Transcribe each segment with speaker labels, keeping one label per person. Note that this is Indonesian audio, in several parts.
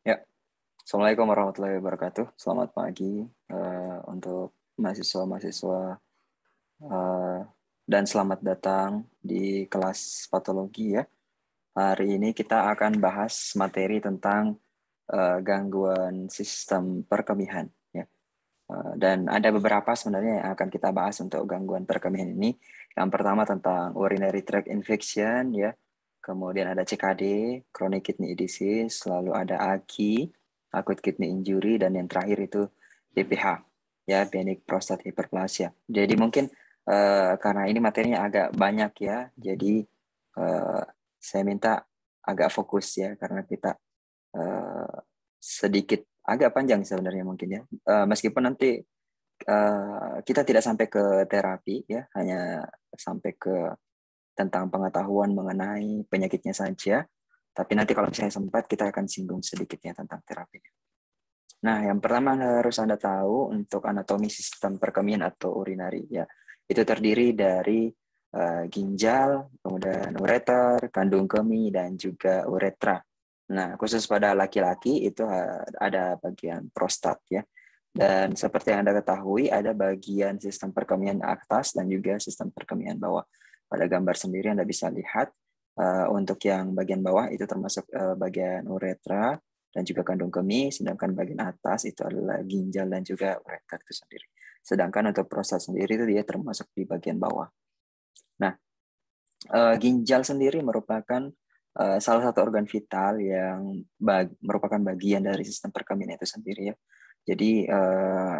Speaker 1: Ya, Assalamualaikum warahmatullahi wabarakatuh. Selamat pagi untuk mahasiswa-mahasiswa eh, dan selamat datang di kelas patologi ya. Hari ini kita akan bahas materi tentang gangguan sistem perkemihan ya. Dan ada beberapa sebenarnya yang akan kita bahas untuk gangguan perkemihan ini. Yang pertama tentang urinary tract infection ya. Kemudian ada CKD, chronic kidney disease, lalu ada AKI, acute kidney injury, dan yang terakhir itu PPH, ya, benign prostate hyperplasia. Jadi mungkin karena ini materinya agak banyak ya, jadi saya minta agak fokus ya, karena kita sedikit agak panjang sebenarnya mungkin ya. Meskipun nanti kita tidak sampai ke terapi ya, hanya sampai ke tentang pengetahuan mengenai penyakitnya saja. Tapi nanti kalau misalnya sempat kita akan singgung sedikitnya tentang terapi. Nah, yang pertama harus Anda tahu untuk anatomi sistem perkemihan atau urinari ya. Itu terdiri dari ginjal, kemudian ureter, kandung kemih dan juga uretra. Nah, khusus pada laki-laki itu ada bagian prostat ya. Dan seperti yang Anda ketahui ada bagian sistem perkemihan atas dan juga sistem perkemihan bawah. Pada gambar sendiri Anda bisa lihat untuk yang bagian bawah itu termasuk bagian uretra dan juga kandung kemih, sedangkan bagian atas itu adalah ginjal dan juga ureter itu sendiri. Sedangkan untuk prostat sendiri itu dia termasuk di bagian bawah. Nah, ginjal sendiri merupakan salah satu organ vital yang merupakan bagian dari sistem perkemihan itu sendiri ya. Jadi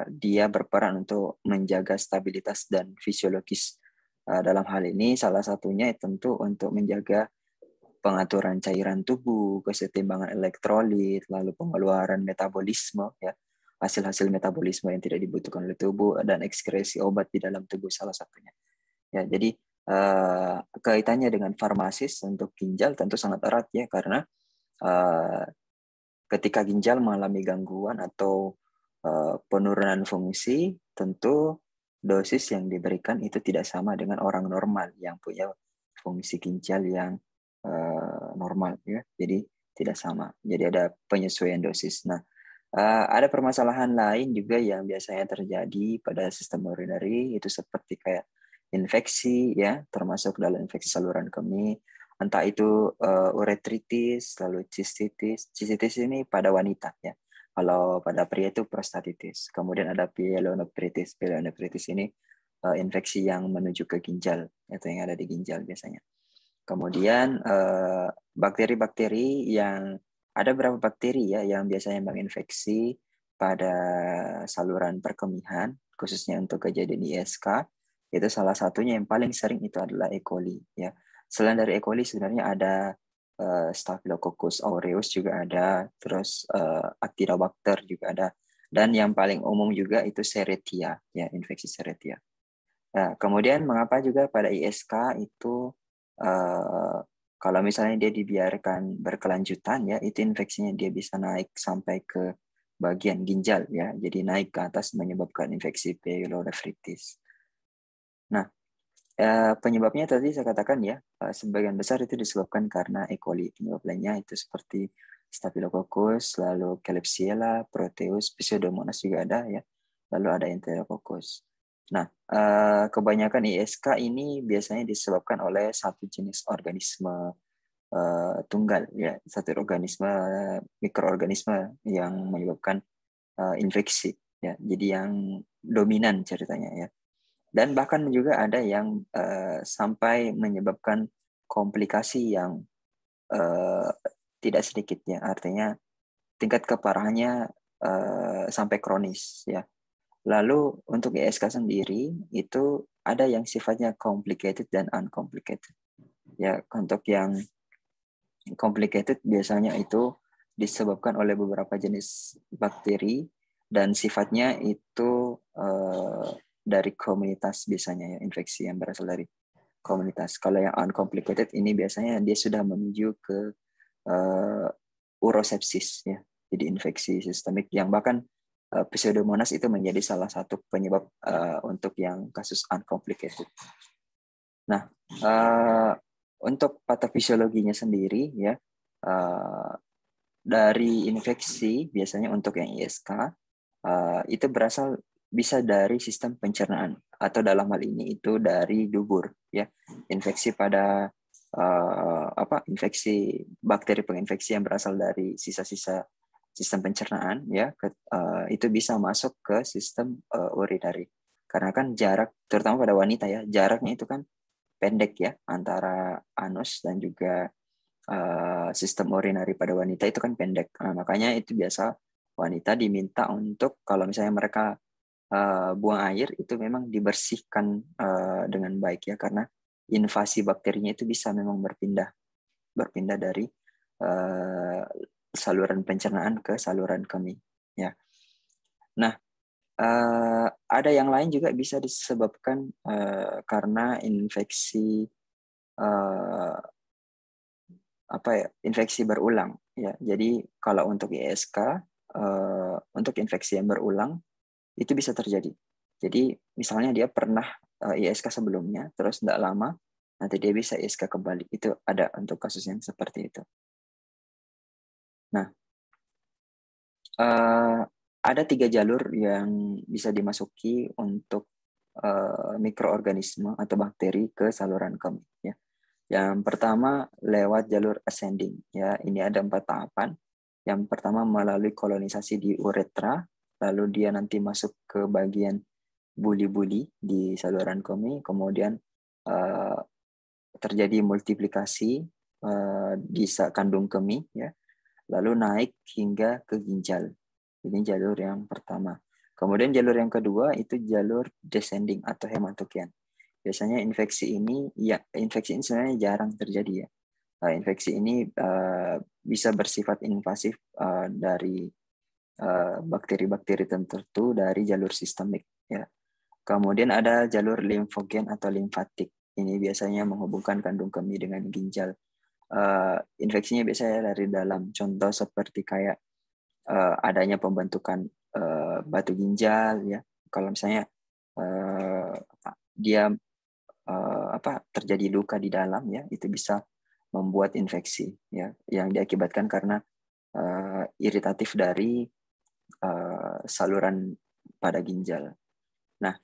Speaker 1: dia berperan untuk menjaga stabilitas dan fisiologis. Dalam hal ini salah satunya tentu untuk menjaga pengaturan cairan tubuh, kesetimbangan elektrolit, lalu pengeluaran metabolisme ya, hasil-hasil metabolisme yang tidak dibutuhkan oleh tubuh dan ekskresi obat di dalam tubuh salah satunya. Ya, jadi kaitannya dengan farmasis untuk ginjal tentu sangat erat ya, karena ketika ginjal mengalami gangguan atau penurunan fungsi, tentu dosis yang diberikan itu tidak sama dengan orang normal yang punya fungsi ginjal yang normal ya. Jadi tidak sama. Jadi ada penyesuaian dosis. Nah, ada permasalahan lain juga yang biasanya terjadi pada sistem urinary itu seperti kayak infeksi ya, termasuk dalam infeksi saluran kemih, entah itu uretritis, lalu cystitis. Cystitis ini pada wanita ya. Kalau pada pria itu prostatitis. Kemudian ada pyelonephritis. Pyelonephritis ini infeksi yang menuju ke ginjal atau yang ada di ginjal biasanya. Kemudian bakteri-bakteri yang ada beberapa bakteri ya yang biasanya menginfeksi pada saluran perkemihan, khususnya untuk kejadian ISK. Itu salah satunya yang paling sering itu adalah E. coli ya. Selain dari E. coli sebenarnya ada Staphylococcus aureus juga ada, terus Actinobacter juga ada, dan yang paling umum juga itu Serratia ya, infeksi Serratia. Nah, kemudian mengapa juga pada ISK itu kalau misalnya dia dibiarkan berkelanjutan ya, itu infeksinya dia bisa naik sampai ke bagian ginjal ya, jadi naik ke atas menyebabkan infeksi pyelonephritis. Nah, penyebabnya tadi saya katakan ya, sebagian besar itu disebabkan karena E. coli. Penyebab lainnya itu seperti Staphylococcus, lalu Klebsiella, Proteus, Pseudomonas juga ada ya, lalu ada Enterococcus. Nah, kebanyakan ISK ini biasanya disebabkan oleh satu jenis organisme tunggal ya, satu organisme mikroorganisme yang menyebabkan infeksi ya. Jadi yang dominan ceritanya ya. Dan bahkan juga ada yang sampai menyebabkan komplikasi yang uh, tidak sedikit ya. Artinya tingkat keparahannya sampai kronis ya. Lalu untuk ISK sendiri itu ada yang sifatnya complicated dan uncomplicated. Ya, untuk yang complicated biasanya itu disebabkan oleh beberapa jenis bakteri dan sifatnya itu dari komunitas biasanya ya, infeksi yang berasal dari komunitas. Kalau yang uncomplicated ini biasanya dia sudah menuju ke urosepsis ya. Jadi infeksi sistemik yang bahkan Pseudomonas itu menjadi salah satu penyebab untuk yang kasus uncomplicated. Nah, untuk patofisiologinya sendiri ya, dari infeksi biasanya untuk yang ISK itu berasal bisa dari sistem pencernaan atau dalam hal ini itu dari dubur ya, infeksi pada infeksi bakteri penginfeksi yang berasal dari sisa-sisa sistem pencernaan ya itu bisa masuk ke sistem urinari karena kan jarak terutama pada wanita ya jaraknya itu kan pendek ya antara anus dan juga sistem urinari pada wanita itu kan pendek. Makanya itu biasa wanita diminta untuk kalau misalnya mereka buang air itu memang dibersihkan dengan baik ya karena invasi bakterinya itu bisa memang berpindah dari saluran pencernaan ke saluran kemih ya. Nah, ada yang lain juga bisa disebabkan karena infeksi infeksi berulang ya. Jadi kalau untuk ISK untuk infeksi yang berulang itu bisa terjadi. Jadi misalnya dia pernah ISK sebelumnya terus tidak lama nanti dia bisa ISK kembali. Itu ada untuk kasus yang seperti itu. Nah, ada 3 jalur yang bisa dimasuki untuk mikroorganisme atau bakteri ke saluran kemih ya. Yang pertama lewat jalur ascending ya. Ini ada 4 tahapan. Yang pertama melalui kolonisasi di uretra, lalu dia nanti masuk ke bagian buli-buli di saluran kemih, kemudian terjadi multiplikasi di kandung kemih ya. Lalu naik hingga ke ginjal. Ini jalur yang pertama. Kemudian jalur yang kedua itu jalur descending atau hematogen. Biasanya infeksi ini sebenarnya jarang terjadi ya. Infeksi ini bisa bersifat invasif dari bakteri-bakteri tertentu dari jalur sistemik ya. Kemudian ada jalur limfogen atau limfatik. Ini biasanya menghubungkan kandung kemih dengan ginjal. Infeksinya biasanya dari dalam. Contoh seperti kayak adanya pembentukan batu ginjal ya. Kalau misalnya dia terjadi luka di dalam ya, itu bisa membuat infeksi ya yang diakibatkan karena iritatif dari saluran pada ginjal. Nah,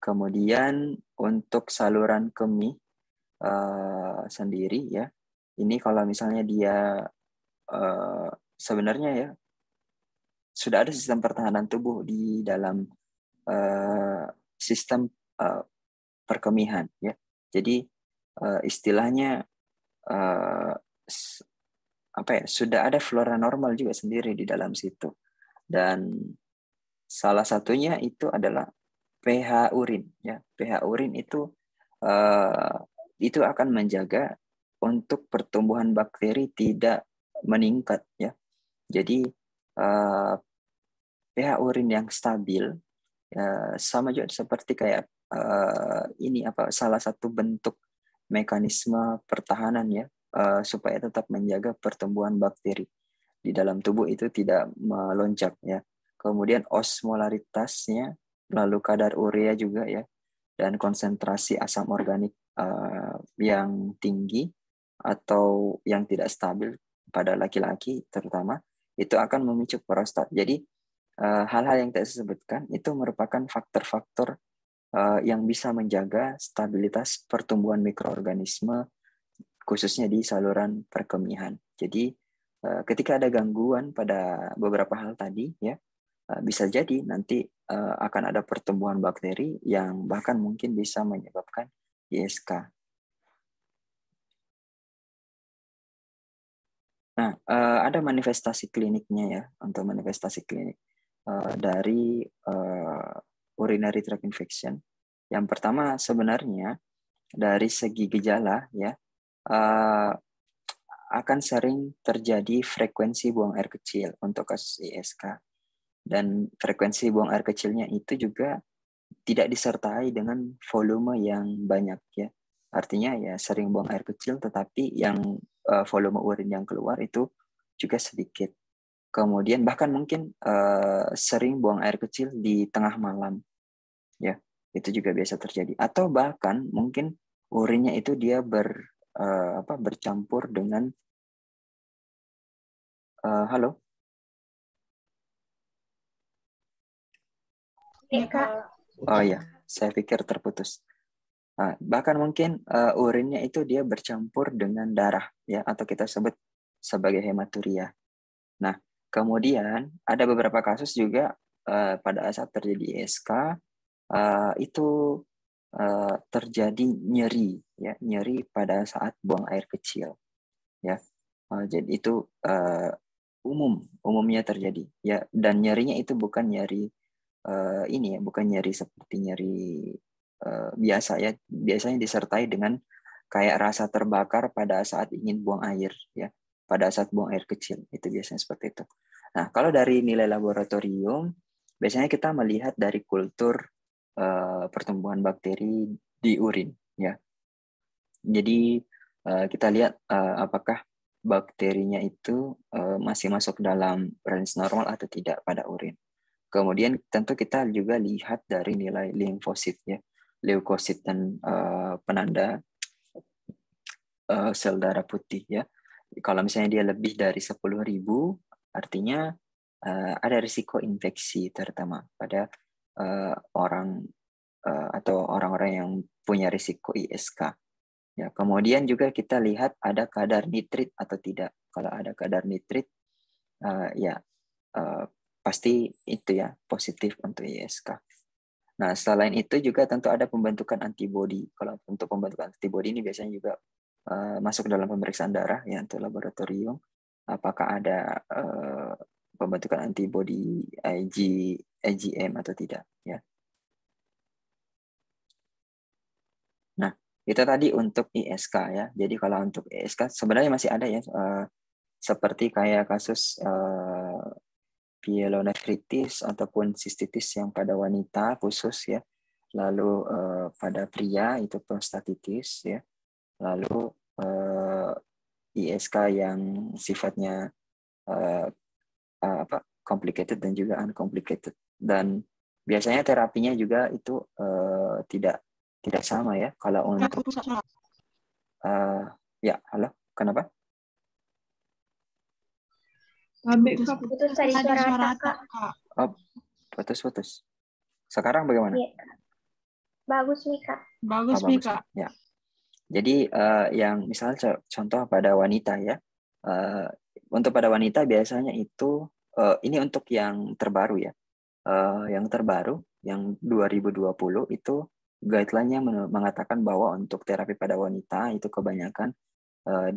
Speaker 1: kemudian untuk saluran kemih sendiri ya, ini kalau misalnya dia sebenarnya ya sudah ada sistem pertahanan tubuh di dalam sistem perkemihan ya. Jadi istilahnya sudah ada flora normal juga sendiri di dalam situ. Dan salah satunya itu adalah pH urin ya. pH urin itu akan menjaga untuk pertumbuhan bakteri tidak meningkat ya. Jadi pH urin yang stabil sama juga seperti kayak salah satu bentuk mekanisme pertahanan ya supaya tetap menjaga pertumbuhan bakteri di dalam tubuh itu tidak melonjak ya. Kemudian osmolaritasnya, lalu kadar urea juga ya, dan konsentrasi asam organik yang tinggi atau yang tidak stabil pada laki-laki terutama itu akan memicu prostat. Jadi hal-hal yang saya sebutkan itu merupakan faktor-faktor yang bisa menjaga stabilitas pertumbuhan mikroorganisme khususnya di saluran perkemihan. Jadi ketika ada gangguan pada beberapa hal tadi ya bisa jadi nanti akan ada pertumbuhan bakteri yang bahkan mungkin bisa menyebabkan ISK. Nah, ada manifestasi kliniknya ya untuk manifestasi klinik dari urinary tract infection. Yang pertama sebenarnya dari segi gejala ya akan sering terjadi frekuensi buang air kecil untuk kasus ISK. Dan frekuensi buang air kecilnya itu juga tidak disertai dengan volume yang banyak ya. Artinya ya sering buang air kecil tetapi yang volume urin yang keluar itu juga sedikit. Kemudian bahkan mungkin sering buang air kecil di tengah malam. Ya, itu juga biasa terjadi. Atau bahkan mungkin urinnya itu dia bercampur dengan Halo. Oh iya, saya pikir terputus. Bahkan mungkin urinnya itu dia bercampur dengan darah ya, atau kita sebut sebagai hematuria. Nah, kemudian ada beberapa kasus juga pada saat terjadi ISK itu terjadi nyeri ya, nyeri pada saat buang air kecil ya. Jadi itu umumnya terjadi ya, dan nyerinya itu bukan nyeri ini ya, bukan nyeri seperti nyeri biasa ya. Biasanya disertai dengan kayak rasa terbakar pada saat ingin buang air ya, pada saat buang air kecil, itu biasanya seperti itu. Nah, kalau dari nilai laboratorium biasanya kita melihat dari kultur pertumbuhan bakteri di urin ya. Jadi kita lihat apakah bakterinya itu masih masuk dalam range normal atau tidak pada urin. Kemudian tentu kita juga lihat dari nilai limfosit ya, leukosit dan penanda sel darah putih ya. Kalau misalnya dia lebih dari 10.000, artinya ada risiko infeksi terutama pada orang atau orang-orang yang punya risiko ISK. Ya, kemudian juga kita lihat ada kadar nitrit atau tidak. Kalau ada kadar nitrit, ya pasti itu ya positif untuk ISK. Nah, selain itu juga tentu ada pembentukan antibodi. Kalau untuk pembentukan antibodi ini biasanya juga masuk dalam pemeriksaan darah ya untuk laboratorium. Apakah ada pembentukan antibodi IgM atau tidak ya. Nah, itu tadi untuk ISK ya. Jadi kalau untuk ISK sebenarnya masih ada ya, seperti kayak kasus pyelonefritis ataupun sistitis yang pada wanita khusus ya. Lalu pada pria itu prostatitis ya. Lalu ISK yang sifatnya complicated dan juga uncomplicated. Dan biasanya terapinya juga itu tidak sama ya. Kalau untuk ya, halo, kenapa?
Speaker 2: Putus tadi suara Kak.
Speaker 1: Oh, putus. Sekarang bagaimana?
Speaker 2: Ya. Bagus nih Kak.
Speaker 3: Bagus nih Kak.
Speaker 1: Ya. Jadi yang misalnya contoh pada wanita ya, untuk pada wanita biasanya itu ini untuk yang terbaru ya, yang terbaru yang 2020 itu guideline-nya mengatakan bahwa untuk terapi pada wanita itu kebanyakan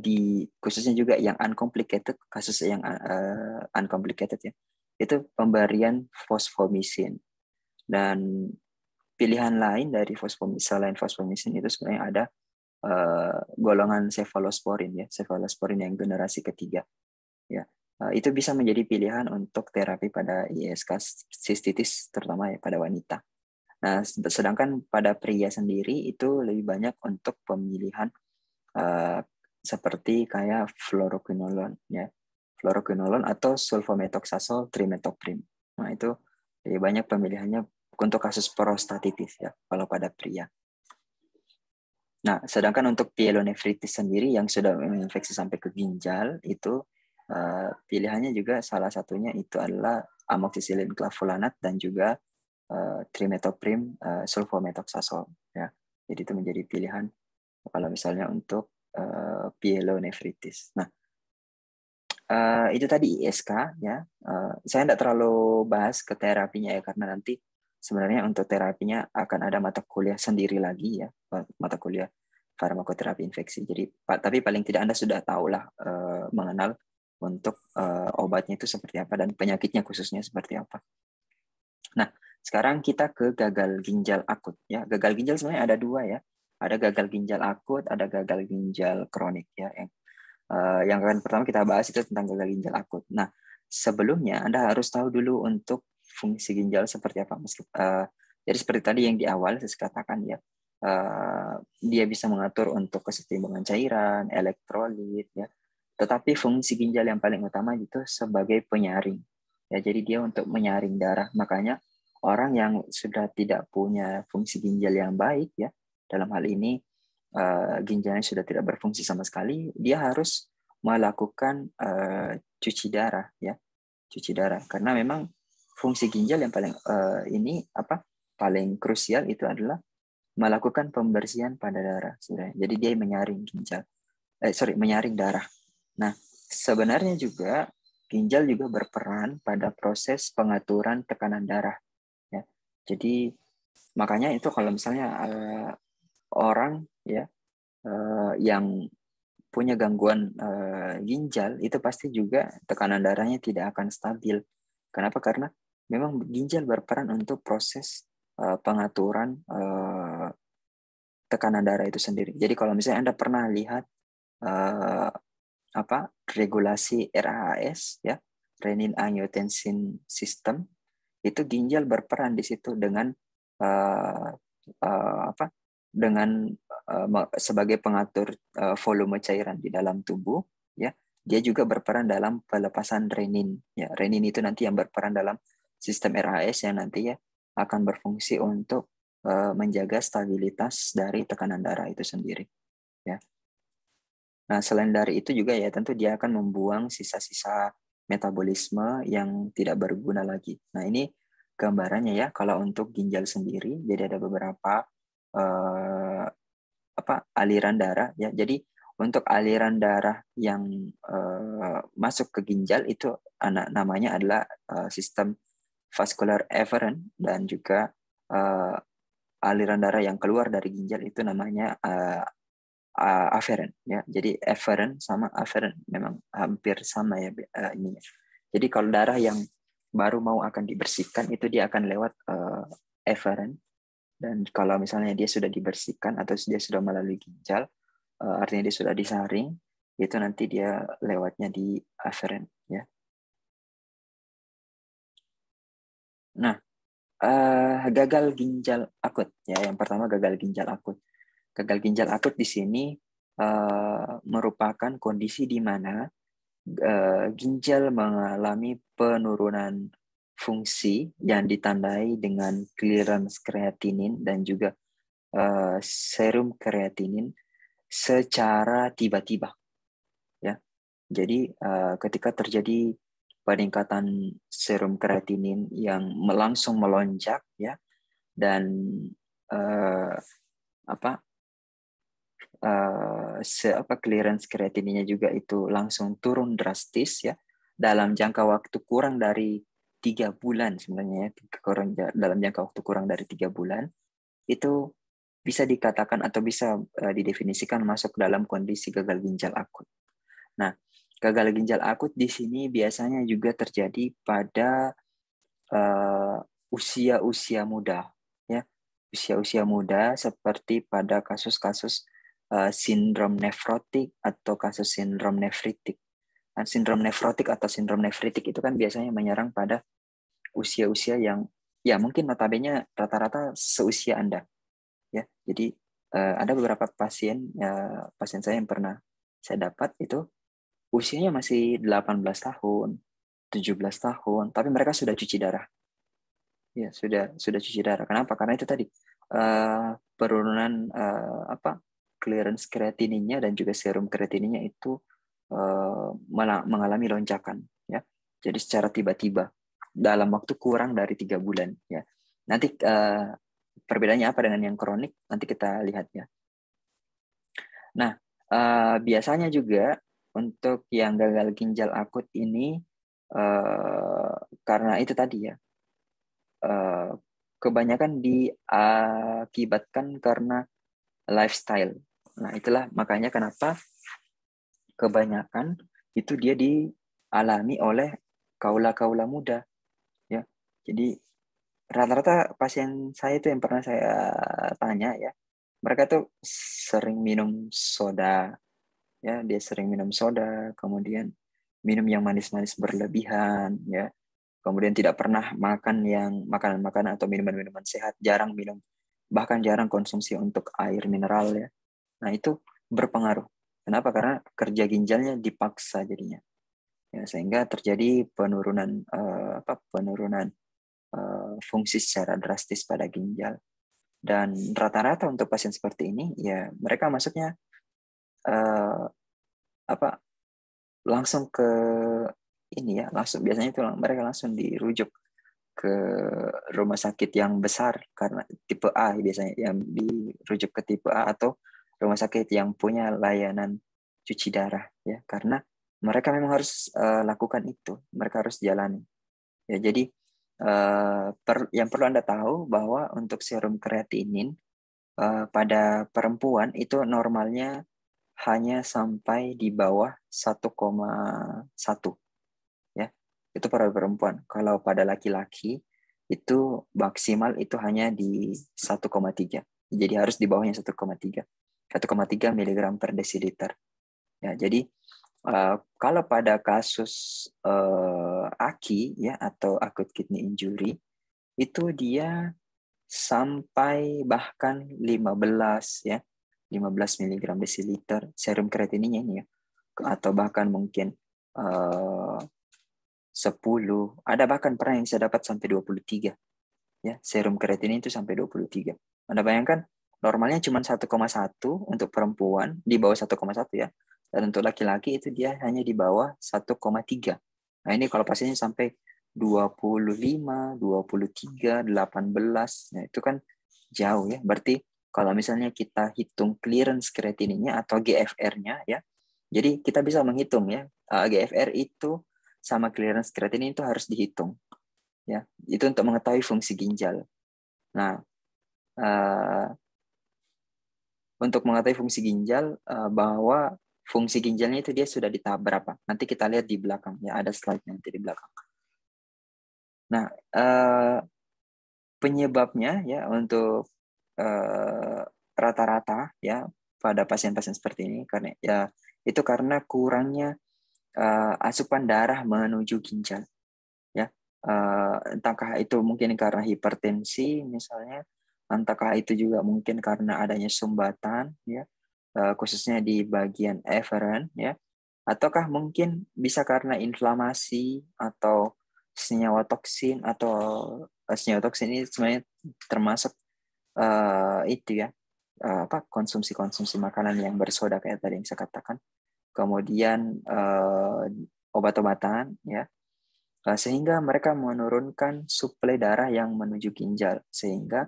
Speaker 1: di khususnya juga yang uncomplicated, kasus yang uncomplicated ya, itu pemberian fosfomycin. Dan pilihan lain dari selain fosfomycin itu sebenarnya ada golongan cephalosporin ya, cephalosporin yang generasi ketiga ya. Itu bisa menjadi pilihan untuk terapi pada ISK sistitis terutama ya pada wanita. Nah, sedangkan pada pria sendiri itu lebih banyak untuk pemilihan seperti kayak fluoroquinolone ya, fluoroquinolone atau sulfamethoxazole trimethoprim. Nah, itu lebih banyak pemilihannya untuk kasus prostatitis ya kalau pada pria. Nah, sedangkan untuk pyelonefritis sendiri yang sudah menginfeksi sampai ke ginjal itu pilihannya juga salah satunya itu adalah amoxicillin clavulanat dan juga trimethoprim sulfamethoxazole ya. Jadi itu menjadi pilihan kalau misalnya untuk pyelonefritis. Nah, itu tadi ISK ya. Saya tidak terlalu bahas ke terapinya ya karena nanti sebenarnya untuk terapinya akan ada mata kuliah sendiri lagi ya, mata kuliah farmakoterapi infeksi. Jadi tapi paling tidak Anda sudah tahulah mengenal untuk obatnya itu seperti apa dan penyakitnya khususnya seperti apa. Nah, sekarang kita ke gagal ginjal akut ya. Gagal ginjal sebenarnya ada dua ya. Ada gagal ginjal akut, ada gagal ginjal kronik ya. Yang akan pertama kita bahas itu tentang gagal ginjal akut. Nah, sebelumnya Anda harus tahu dulu untuk fungsi ginjal seperti apa. Jadi seperti tadi yang di awal saya katakan ya, dia bisa mengatur untuk kesetimbangan cairan, elektrolit ya. Tetapi fungsi ginjal yang paling utama itu sebagai penyaring. Ya, jadi dia untuk menyaring darah. Makanya orang yang sudah tidak punya fungsi ginjal yang baik ya, dalam hal ini ginjalnya sudah tidak berfungsi sama sekali, dia harus melakukan cuci darah ya, cuci darah. Karena memang fungsi ginjal yang paling paling krusial itu adalah melakukan pembersihan pada darah sebenarnya. Jadi dia menyaring darah. Nah, sebenarnya juga ginjal juga berperan pada proses pengaturan tekanan darah ya. Jadi makanya itu kalau misalnya orang ya yang punya gangguan ginjal itu pasti juga tekanan darahnya tidak akan stabil. Kenapa? Karena memang ginjal berperan untuk proses pengaturan tekanan darah itu sendiri. Jadi kalau misalnya Anda pernah lihat regulasi RAAS ya, renin angiotensin system, itu ginjal berperan di situ dengan sebagai pengatur volume cairan di dalam tubuh ya. Dia juga berperan dalam pelepasan renin ya. Renin itu nanti yang berperan dalam sistem RAS yang nanti ya akan berfungsi untuk menjaga stabilitas dari tekanan darah itu sendiri ya. Nah, selain dari itu juga ya tentu dia akan membuang sisa-sisa metabolisme yang tidak berguna lagi. Nah, ini gambarannya ya kalau untuk ginjal sendiri. Jadi ada beberapa aliran darah ya. Jadi untuk aliran darah yang masuk ke ginjal itu namanya adalah sistem vascular efferent, dan juga aliran darah yang keluar dari ginjal itu namanya afferent ya. Jadi efferent sama afferent memang hampir sama ya ininya. Jadi kalau darah yang baru mau akan dibersihkan itu dia akan lewat efferent, dan kalau misalnya dia sudah dibersihkan atau dia sudah melalui ginjal, artinya dia sudah disaring, itu nanti dia lewatnya di afferent ya. Nah, gagal ginjal akut ya. Yang pertama gagal ginjal akut. Gagal ginjal akut di sini merupakan kondisi di mana ginjal mengalami penurunan fungsi yang ditandai dengan clearance kreatinin dan juga serum kreatinin secara tiba-tiba ya. Jadi ketika terjadi peningkatan serum kreatinin yang langsung melonjak ya, dan clearance kreatininnya juga itu langsung turun drastis ya dalam jangka waktu kurang dari 3 bulan sebenarnya ya, dalam jangka waktu kurang dari 3 bulan, itu bisa dikatakan atau bisa didefinisikan masuk dalam kondisi gagal ginjal akut. Nah, gagal ginjal akut di sini biasanya juga terjadi pada usia-usia muda ya. Usia-usia muda seperti pada kasus-kasus sindrom nefrotik atau kasus sindrom nefritik. Nah, sindrom nefrotik atau sindrom nefritik itu kan biasanya menyerang pada usia-usia yang ya mungkin notabene rata-rata seusia Anda ya. Jadi ada beberapa pasien saya yang pernah saya dapat itu usianya masih 18 tahun, 17 tahun, tapi mereka sudah cuci darah. Ya, sudah cuci darah. Kenapa? Karena itu tadi penurunan clearance kreatininnya dan juga serum kreatininnya itu mengalami lonjakan ya. Jadi secara tiba-tiba dalam waktu kurang dari 3 bulan ya. Nanti perbedaannya apa dengan yang kronik nanti kita lihat ya. Nah, biasanya juga untuk yang gagal ginjal akut ini karena itu tadi ya, kebanyakan diakibatkan karena lifestyle. Nah, itulah makanya kenapa kebanyakan itu dia dialami oleh kaula-kaula muda ya. Jadi rata-rata pasien saya itu yang pernah saya tanya ya, mereka tuh sering minum soda ya, dia sering minum soda, kemudian minum yang manis-manis berlebihan ya, kemudian tidak pernah makan yang makanan-makanan atau minuman-minuman sehat, jarang minum, bahkan jarang konsumsi untuk air mineral ya. Nah, itu berpengaruh. Kenapa? Karena kerja ginjalnya dipaksa jadinya. Ya, sehingga terjadi penurunan fungsi secara drastis pada ginjal. Dan rata-rata untuk pasien seperti ini ya mereka masuknya langsung ke ini ya, langsung biasanya itu mereka langsung dirujuk ke rumah sakit yang besar karena tipe A biasanya, yang dirujuk ke tipe A atau rumah sakit yang punya layanan cuci darah ya, karena mereka memang harus lakukan itu, mereka harus jalani ya. Jadi yang perlu Anda tahu bahwa untuk serum kreatinin pada perempuan itu normalnya hanya sampai di bawah 1,1 ya. Itu pada perempuan. Kalau pada laki-laki itu maksimal itu hanya di 1,3. Jadi harus di bawahnya 1,3. 1,3 miligram per desiliter. Ya, jadi kalau pada kasus AKI ya atau acute kidney injury itu dia sampai bahkan 15 ya, 15 miligram desiliter serum kreatininnya ini ya, atau bahkan mungkin 10, ada bahkan pernah yang saya dapat sampai 23 ya, serum kreatinin itu sampai 23. Anda bayangkan normalnya cuma 1,1 untuk perempuan, di bawah 1,1 ya, dan untuk laki-laki itu dia hanya di bawah 1,3. Nah ini kalau pasiennya sampai 25, 23, 18, nah itu kan jauh ya. Berarti kalau misalnya kita hitung clearance kreatininnya atau GFR-nya ya, jadi kita bisa menghitung ya, GFR itu sama clearance kreatinin itu harus dihitung ya. Itu untuk mengetahui fungsi ginjal. Nah, untuk mengetahui fungsi ginjal bahwa fungsi ginjalnya itu dia sudah di tahap berapa. Nanti kita lihat di belakang ya, ada slide nanti di belakang. Nah, penyebabnya ya untuk rata-rata ya pada pasien-pasien seperti ini karena ya itu karena kurangnya asupan darah menuju ginjal ya. Entahkah itu mungkin karena hipertensi misalnya, entahkah itu juga mungkin karena adanya sumbatan ya, khususnya di bagian efferent ya, ataukah mungkin bisa karena inflamasi atau senyawa toksin, atau senyawa toksin ini sebenarnya termasuk itu ya, konsumsi makanan yang bersoda kayak tadi yang saya katakan, kemudian obat-obatan ya, sehingga mereka menurunkan suplai darah yang menuju ginjal, sehingga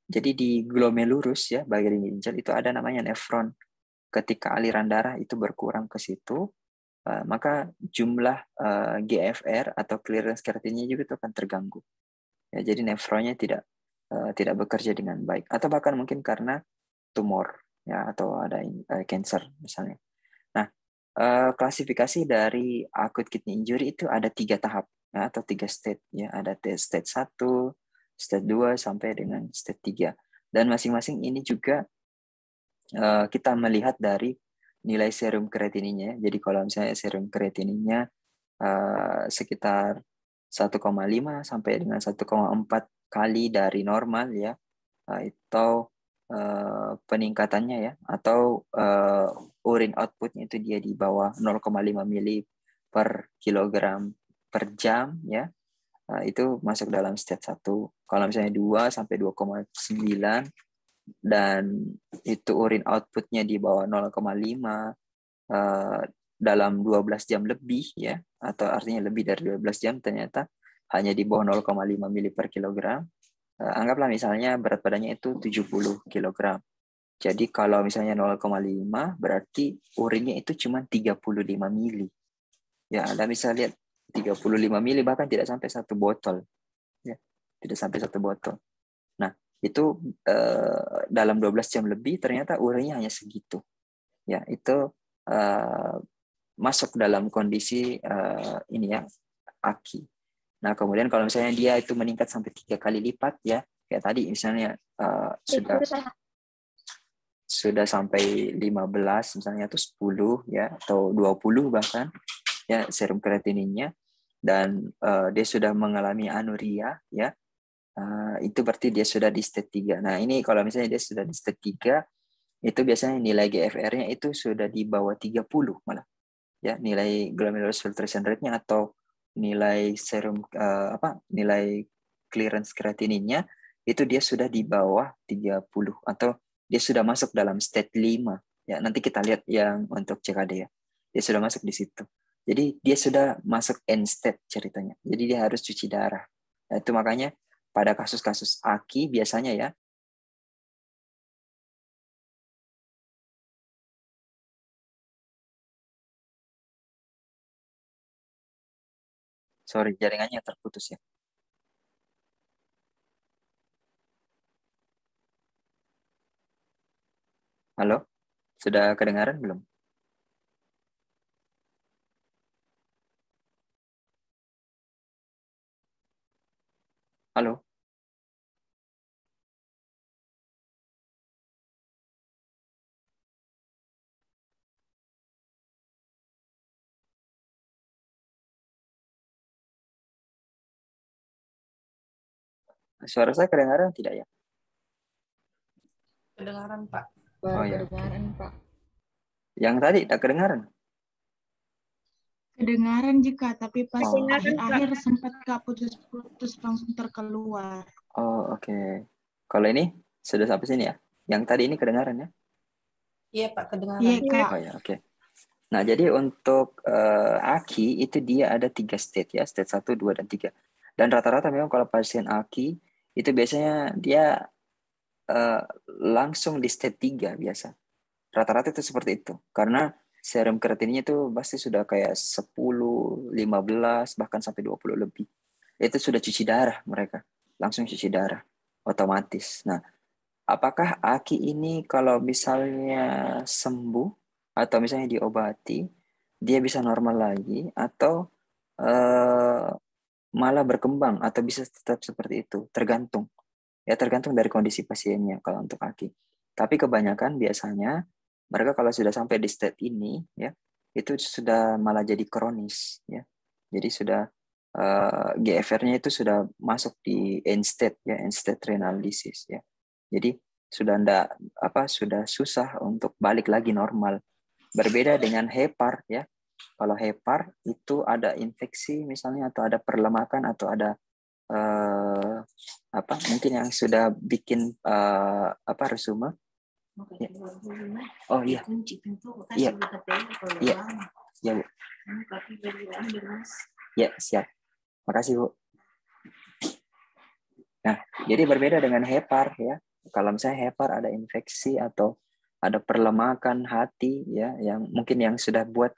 Speaker 1: jadi di glomerulus ya bagian ginjal itu ada namanya nefron. Ketika aliran darah itu berkurang ke situ, maka jumlah GFR atau clearance kreatinnya juga itu akan terganggu. Ya, jadi nefronnya tidak bekerja dengan baik, atau bahkan mungkin karena tumor ya, atau ada cancer misalnya. Nah, klasifikasi dari acute kidney injury itu ada 3 tahap ya, atau 3 state ya, ada state 1, state 2 sampai dengan state 3. Dan masing-masing ini juga kita melihat dari nilai serum kreatininnya. Jadi kalau misalnya serum kreatininnya sekitar 1,5 sampai dengan 1,4 kali dari normal ya, atau peningkatannya ya, atau urine outputnya itu dia di bawah 0,5 mili per kilogram per jam ya, itu masuk dalam state 1. Kalau misalnya 2 sampai 2,9 dan itu urine outputnya di bawah 0,5 dalam 12 jam lebih ya, atau artinya lebih dari 12 jam ternyata hanya di bawah 0,5 mili per kilogram, anggaplah misalnya berat badannya itu 70 kg. Jadi kalau misalnya 0,5 berarti urinnya itu cuma 35 mili. Ya, Anda bisa lihat 35 mili bahkan tidak sampai 1 botol. Ya, tidak sampai 1 botol. Nah, itu dalam 12 jam lebih ternyata urinnya hanya segitu. Ya, itu masuk dalam kondisi ini ya, AKI. Nah, kemudian kalau misalnya dia itu meningkat sampai 3 kali lipat ya, kayak tadi misalnya sudah sampai 15 misalnya, atau 10 ya, atau 20 bahkan ya serum kreatininnya, dan dia sudah mengalami anuria ya, itu berarti dia sudah di state 3. Nah, ini kalau misalnya dia sudah di state 3, itu biasanya nilai GFR-nya itu sudah di bawah 30 malah. Ya, nilai glomerular filtration rate-nya atau nilai serum nilai clearance kreatininnya itu dia sudah di bawah 30, atau dia sudah masuk dalam state 5. Ya, nanti kita lihat yang untuk CKD ya. Dia sudah masuk di situ. Jadi dia sudah masuk end state ceritanya. Jadi dia harus cuci darah. Nah, itu makanya pada kasus-kasus AKI biasanya ya, sorry jaringannya terputus ya. Halo, sudah kedengaran belum? Halo, suara saya kedengaran tidak ya?
Speaker 3: Kedengaran, Pak.
Speaker 1: Oh
Speaker 3: Baru
Speaker 1: ya,
Speaker 3: kedengaran, Pak.
Speaker 1: yang tadi tak kedengaran?
Speaker 4: Kedengaran jika, tapi pas
Speaker 1: Oh.
Speaker 4: akhir-akhir sempat Kak putus-putus langsung terkeluar.
Speaker 1: Oh oke. Kalau ini sudah sampai sini ya? Yang tadi ini kedengaran ya?
Speaker 3: Iya, Pak, kedengaran.
Speaker 4: Iya Kak.
Speaker 1: Oh ya, oke. Nah, jadi untuk AKI itu dia ada 3 state ya, state 1, 2, dan 3. Dan rata-rata memang kalau pasien AKI itu biasanya dia langsung di state 3 biasa. Rata-rata itu seperti itu. Karena serum kreatinnya itu pasti sudah kayak 10, 15, bahkan sampai 20 lebih. Itu sudah cuci darah mereka. Langsung cuci darah. Otomatis. Nah, apakah AKI ini kalau misalnya sembuh atau misalnya diobati, dia bisa normal lagi atau malah berkembang atau bisa tetap seperti itu? Tergantung. Ya tergantung dari kondisi pasiennya kalau untuk AKI. Tapi kebanyakan biasanya mereka kalau sudah sampai di state ini ya, itu sudah malah jadi kronis ya. Jadi sudah GFR-nya itu sudah masuk di end state ya, end state renal disease ya. Jadi sudah susah untuk balik lagi normal. Berbeda dengan hepar ya. Kalau hepar itu ada infeksi misalnya atau ada perlemakan atau ada mungkin yang sudah bikin resume. Ya. Oh iya. Iya. Iya. Ya, Bu. Ya, siap. Makasih, Bu. Nah, jadi berbeda dengan hepar ya. Kalau misalnya hepar ada infeksi atau ada perlemakan hati ya, yang mungkin yang sudah buat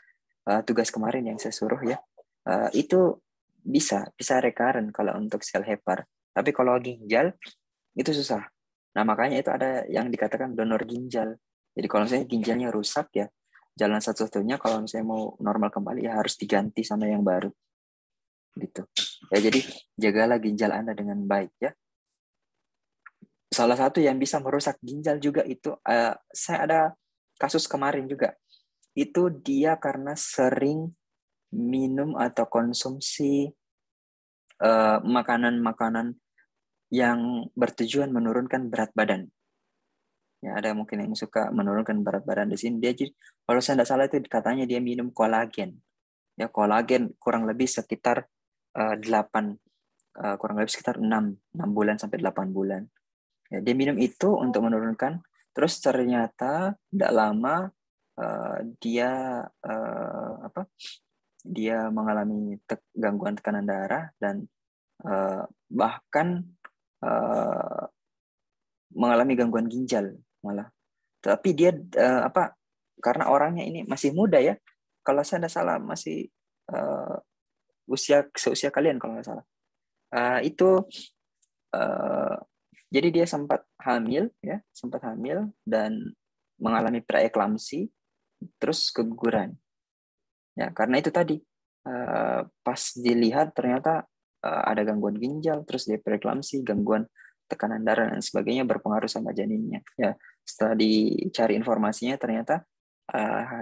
Speaker 1: tugas kemarin yang saya suruh ya, itu bisa recurrent kalau untuk sel hepar. Tapi kalau ginjal itu susah. Nah makanya itu ada yang dikatakan donor ginjal. Jadi kalau misalnya ginjalnya rusak ya, jalan satu-satunya kalau misalnya mau normal kembali ya harus diganti sama yang baru. Gitu. Ya jadi jagalah ginjal Anda dengan baik ya. Salah satu yang bisa merusak ginjal juga itu, saya ada kasus kemarin juga. Itu dia karena sering minum atau konsumsi makanan-makanan yang bertujuan menurunkan berat badan. Ya, ada mungkin yang suka menurunkan berat badan di sini. Dia kalau saya tidak salah itu katanya dia minum kolagen. Ya, kolagen kurang lebih sekitar 6 bulan sampai 8 bulan. Ya, dia minum itu untuk menurunkan, terus ternyata tidak lama dia dia mengalami gangguan tekanan darah dan bahkan mengalami gangguan ginjal malah. Tapi dia karena orangnya ini masih muda ya. Kalau saya tidak salah masih seusia kalian kalau nggak salah. Itu jadi dia sempat hamil dan mengalami preeklamsi terus keguguran. Ya, karena itu tadi pas dilihat ternyata ada gangguan ginjal, terus dia preeklamsi, gangguan tekanan darah dan sebagainya berpengaruh sama janinnya. Ya, setelah dicari informasinya ternyata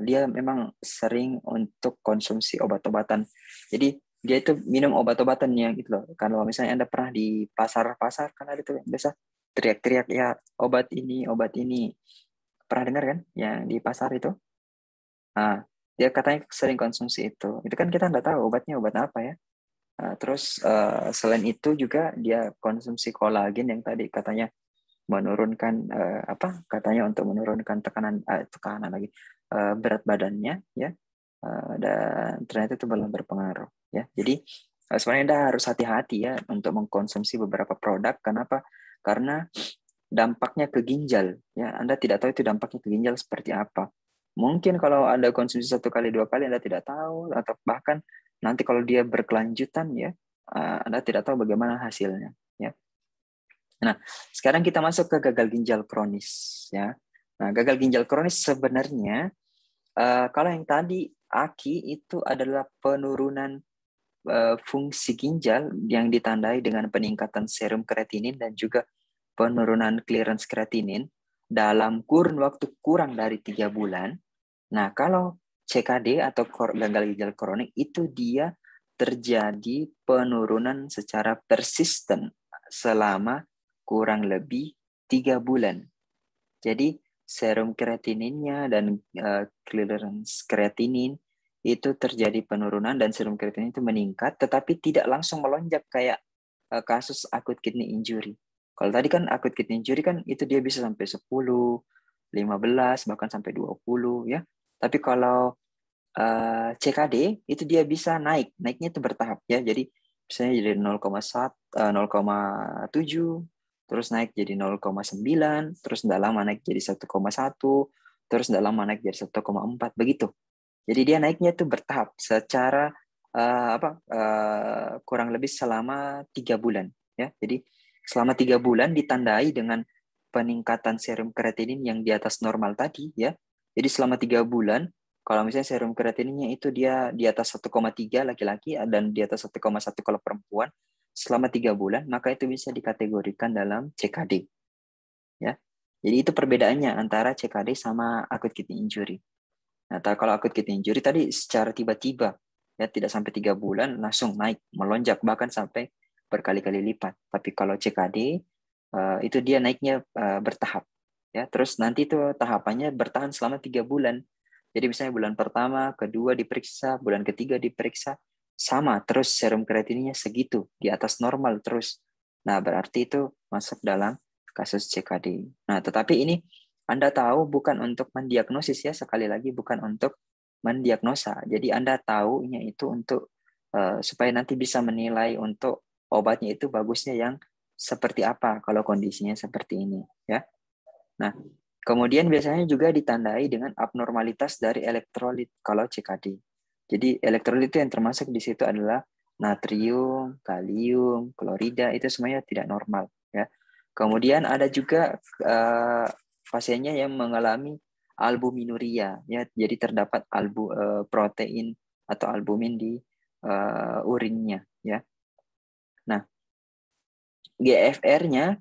Speaker 1: dia memang sering untuk konsumsi obat-obatan. Jadi dia itu minum obat-obatannya gitu loh. Kalau misalnya Anda pernah di pasar-pasar kan ada tuh yang biasa teriak-teriak ya obat ini. Pernah dengar kan yang di pasar itu? Nah, dia katanya sering konsumsi itu. Itu kan kita nggak tahu obatnya obat apa ya. Terus selain itu juga dia konsumsi kolagen yang tadi katanya menurunkan katanya untuk menurunkan tekanan lagi berat badannya ya. Dan ternyata itu belum berpengaruh ya. Jadi sebenarnya Anda harus hati-hati ya untuk mengkonsumsi beberapa produk. Kenapa? Karena dampaknya ke ginjal ya. Anda tidak tahu itu dampaknya ke ginjal seperti apa. Mungkin kalau Anda konsumsi 1 kali 2 kali Anda tidak tahu, atau bahkan nanti kalau dia berkelanjutan ya, Anda tidak tahu bagaimana hasilnya ya. Nah, sekarang kita masuk ke gagal ginjal kronis ya. Nah, gagal ginjal kronis sebenarnya kalau yang tadi AKI itu adalah penurunan fungsi ginjal yang ditandai dengan peningkatan serum kreatinin dan juga penurunan clearance kreatinin dalam kurun waktu kurang dari 3 bulan. Nah, kalau CKD atau gagal ginjal kronik itu dia terjadi penurunan secara persisten selama kurang lebih 3 bulan. Jadi serum kreatininnya dan clearance kreatinin itu terjadi penurunan dan serum kreatinin itu meningkat, tetapi tidak langsung melonjak kayak kasus acute kidney injury. Kalau tadi kan acute kidney injury kan itu dia bisa sampai 10, 15, bahkan sampai 20 ya. Tapi kalau CKD itu dia bisa naiknya itu bertahap ya. Jadi misalnya jadi 0,1, 0,7, terus naik jadi 0,9, terus tidak lama naik jadi 1,1, terus tidak lama naik jadi 1,4 begitu. Jadi dia naiknya itu bertahap secara kurang lebih selama 3 bulan ya. Jadi selama 3 bulan ditandai dengan peningkatan serum kreatinin yang di atas normal tadi ya. Jadi selama 3 bulan kalau misalnya serum kreatininnya itu dia di atas 1,3 laki-laki dan di atas 1,1 kalau perempuan selama 3 bulan, maka itu bisa dikategorikan dalam CKD. Ya. Jadi itu perbedaannya antara CKD sama acute kidney injury. Nah, kalau acute kidney injury tadi secara tiba-tiba ya tidak sampai 3 bulan langsung naik, melonjak bahkan sampai berkali-kali lipat. Tapi kalau CKD itu dia naiknya bertahap. Ya, terus nanti itu tahapannya bertahan selama 3 bulan. Jadi misalnya bulan pertama, kedua diperiksa, bulan ketiga diperiksa, sama terus serum kreatininnya segitu, di atas normal terus. Nah, berarti itu masuk dalam kasus CKD. Nah, tetapi ini Anda tahu bukan untuk mendiagnosis ya, sekali lagi bukan untuk mendiagnosa. Jadi Anda tahunya itu untuk supaya nanti bisa menilai untuk obatnya itu bagusnya yang seperti apa kalau kondisinya seperti ini ya. Nah, kemudian biasanya juga ditandai dengan abnormalitas dari elektrolit kalau CKD. Jadi elektrolit yang termasuk di situ adalah natrium, kalium, klorida itu semuanya tidak normal ya. Kemudian ada juga pasiennya yang mengalami albuminuria ya. Jadi terdapat protein atau albumin di urinnya ya. Nah, GFR-nya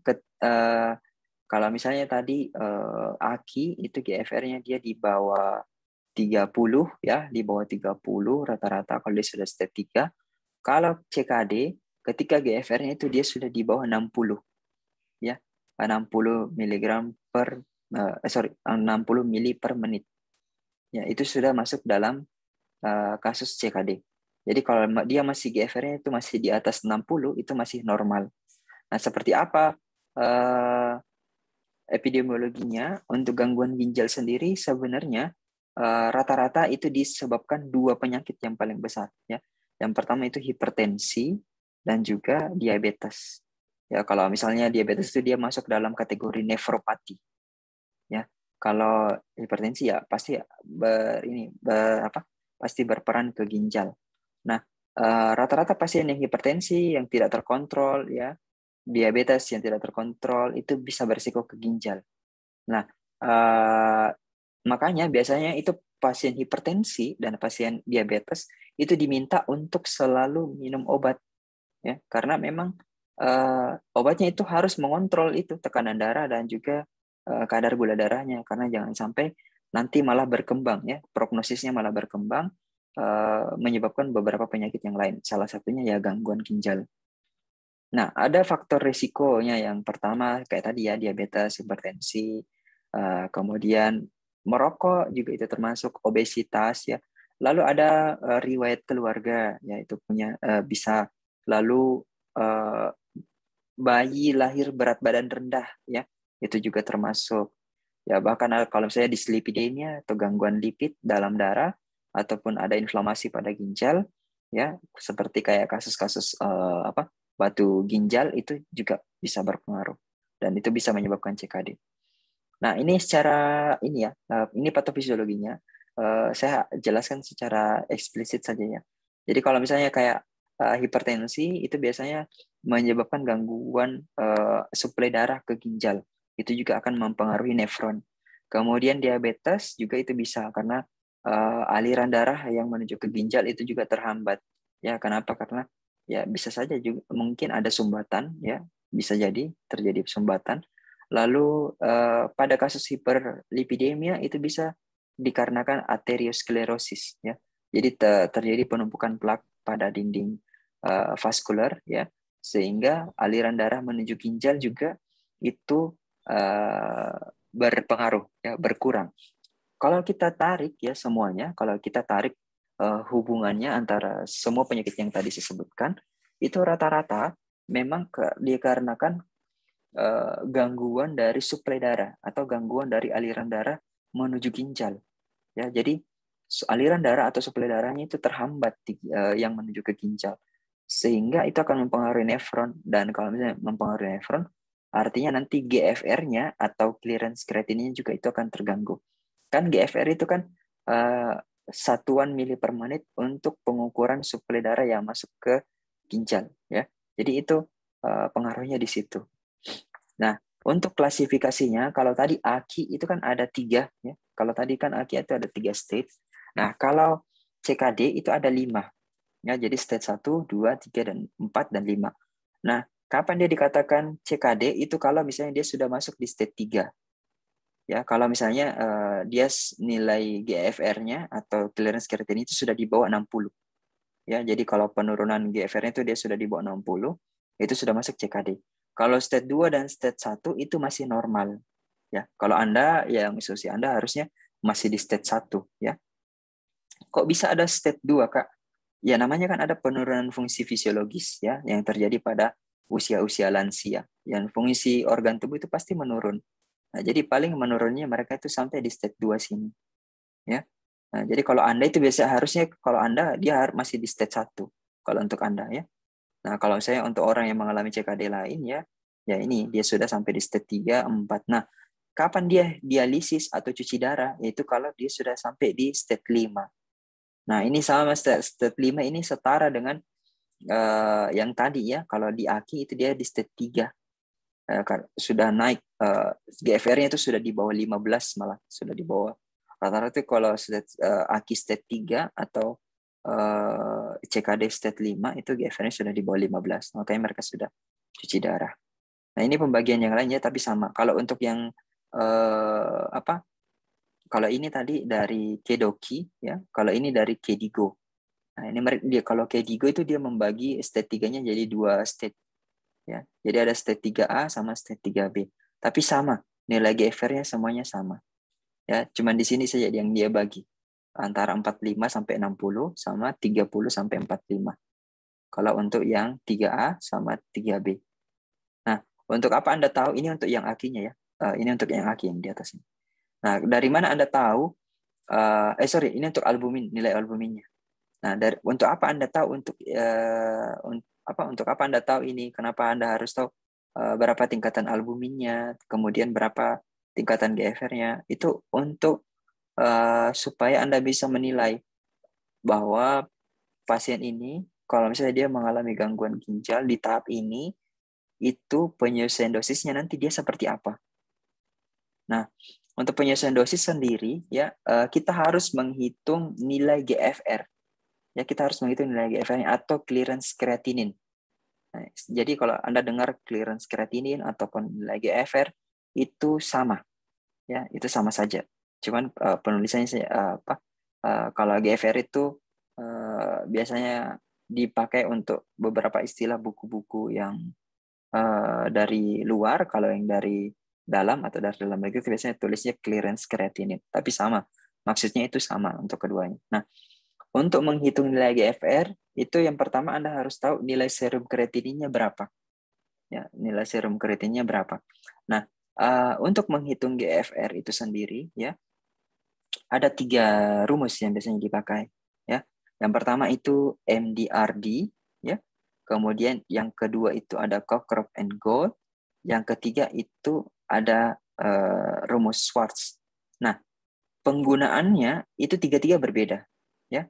Speaker 1: kalau misalnya tadi AKI itu GFR-nya dia di bawah 30 ya, di bawah 30 rata-rata kalau dia sudah step 3. Kalau CKD ketika GFR-nya itu dia sudah di bawah 60 ya. 60 mg per 60 mili per menit. Ya, itu sudah masuk dalam kasus CKD. Jadi kalau dia masih GFR-nya itu masih di atas 60 itu masih normal. Nah, seperti apa epidemiologinya untuk gangguan ginjal sendiri sebenarnya rata-rata itu disebabkan 2 penyakit yang paling besar ya. Yang pertama itu hipertensi dan juga diabetes. Ya, kalau misalnya diabetes itu dia masuk dalam kategori nefropati. Ya. Kalau hipertensi ya pasti pasti berperan ke ginjal. Nah, rata-rata pasien yang hipertensi yang tidak terkontrol ya, diabetes yang tidak terkontrol itu bisa berisiko ke ginjal. Nah, makanya biasanya itu pasien hipertensi dan pasien diabetes itu diminta untuk selalu minum obat ya, karena memang obatnya itu harus mengontrol itu tekanan darah dan juga kadar gula darahnya, karena jangan sampai nanti malah berkembang ya, prognosisnya malah berkembang menyebabkan beberapa penyakit yang lain. Salah satunya ya gangguan ginjal. Nah, ada faktor risikonya yang pertama kayak tadi ya, diabetes, hipertensi, kemudian merokok juga itu termasuk, obesitas ya. Lalu ada riwayat keluarga ya, itu punya bisa, lalu bayi lahir berat badan rendah ya, itu juga termasuk. Ya bahkan kalau saya dislipidemia atau gangguan lipid dalam darah ataupun ada inflamasi pada ginjal, ya seperti kayak kasus-kasus batu ginjal itu juga bisa berpengaruh dan itu bisa menyebabkan CKD. Nah ini secara ini ya, ini patofisiologinya. Saya jelaskan secara eksplisit saja ya. Jadi kalau misalnya kayak hipertensi itu biasanya menyebabkan gangguan suplai darah ke ginjal. Itu juga akan mempengaruhi nefron. Kemudian diabetes juga itu bisa karena aliran darah yang menuju ke ginjal itu juga terhambat. Ya, kenapa? Karena ya bisa saja juga mungkin ada sumbatan ya, bisa jadi terjadi sumbatan. Lalu pada kasus hiperlipidemia itu bisa dikarenakan arteriosklerosis ya. Jadi terjadi penumpukan plak pada dinding vaskular ya, sehingga aliran darah menuju ginjal juga itu berpengaruh ya, berkurang. Kalau kita tarik ya semuanya, kalau kita tarik hubungannya antara semua penyakit yang tadi saya sebutkan, itu rata-rata memang dikarenakan gangguan dari suplai darah atau gangguan dari aliran darah menuju ginjal. Ya, jadi aliran darah atau suplai darahnya itu terhambat yang menuju ke ginjal, sehingga itu akan mempengaruhi nefron. Dan kalau misalnya mempengaruhi nefron, artinya nanti GFR-nya atau clearance creatinine juga itu akan terganggu. Kan GFR itu kan satuan mili per menit untuk pengukuran suplai darah yang masuk ke ginjal ya. Jadi itu pengaruhnya di situ. Nah, untuk klasifikasinya, kalau tadi AKI itu kan ada 3 ya. Kalau tadi kan AKI itu ada 3 stage. Nah, kalau CKD itu ada 5. Ya, jadi stage 1, 2, 3 dan 4 dan 5. Nah, kapan dia dikatakan CKD itu kalau misalnya dia sudah masuk di stage 3. Ya, kalau misalnya dia nilai GFR-nya atau clearance creatinine itu sudah di bawah 60. Ya, jadi kalau penurunan GFR-nya itu dia sudah di bawah 60, itu sudah masuk CKD. Kalau stage 2 dan stage 1 itu masih normal. Ya, kalau Anda yang usia Anda harusnya masih di stage 1 ya. Kok bisa ada stage 2, Kak? Ya, namanya kan ada penurunan fungsi fisiologis ya yang terjadi pada usia-usia lansia. Yang fungsi organ tubuh itu pasti menurun. Nah, jadi paling menurunnya mereka itu sampai di stage 2 sini. Ya. Nah, jadi kalau Anda itu biasa harusnya kalau Anda dia masih di stage 1 kalau untuk Anda ya. Nah, kalau saya untuk orang yang mengalami CKD lain ya ini dia sudah sampai di stage 3, 4. Nah, kapan dia dialisis atau cuci darah? Yaitu kalau dia sudah sampai di stage 5. Nah, ini sama stage 5 ini setara dengan yang tadi ya. Kalau di AKI itu dia di stage 3. Sudah naik GFR-nya itu sudah di bawah 15 malah, sudah di bawah. Rata-rata kalau AKI stage 3 atau CKD stage 5 itu GFR-nya sudah di bawah 15. Makanya mereka sudah cuci darah. Nah, ini pembagian yang lainnya tapi sama. Kalau untuk yang kalau ini tadi dari KDOQI ya, kalau ini dari KDIGO. Nah, ini dia kalau KDIGO itu dia membagi stage 3-nya jadi 2 stage. Ya, jadi ada stage 3A sama stage 3B. Tapi sama, nilai GFR-nya semuanya sama. Ya, cuman di sini saja yang dia bagi antara 45 sampai 60 sama 30 sampai 45. Kalau untuk yang 3A sama 3B. Nah, untuk apa Anda tahu ini untuk yang AKI-nya ya? Ini untuk yang AKI yang di atas ini. Nah, dari mana Anda tahu ini untuk albumin, nilai albuminnya. Nah, untuk apa Anda tahu untuk apa Anda tahu ini? Kenapa Anda harus tahu berapa tingkatan albuminnya, kemudian berapa tingkatan GFR-nya? Itu untuk supaya Anda bisa menilai bahwa pasien ini, kalau misalnya dia mengalami gangguan ginjal di tahap ini, itu penyesuaian dosisnya nanti dia seperti apa. Nah, untuk penyesuaian dosis sendiri, ya kita harus menghitung nilai GFR. Ya, kita harus menghitung nilai GFR atau clearance creatinine. Nah, jadi kalau Anda dengar clearance creatinine ataupun nilai GFR itu sama. Ya, itu sama saja. Cuman penulisannya kalau GFR itu biasanya dipakai untuk beberapa istilah buku-buku yang dari luar. Kalau yang dari dalam atau dari dalam negeri itu biasanya tulisnya clearance creatinine. Tapi sama, maksudnya itu sama untuk keduanya. Nah, untuk menghitung nilai GFR, itu yang pertama Anda harus tahu nilai serum kreatininnya berapa. Ya, nilai serum kreatinnya berapa. Nah, untuk menghitung GFR itu sendiri, ya, ada 3 rumus yang biasanya dipakai. Ya, yang pertama itu MDRD, ya. Kemudian yang kedua itu ada Cockcroft and Gold. Yang ketiga itu ada rumus Schwartz. Nah, penggunaannya itu 3-3 berbeda, ya.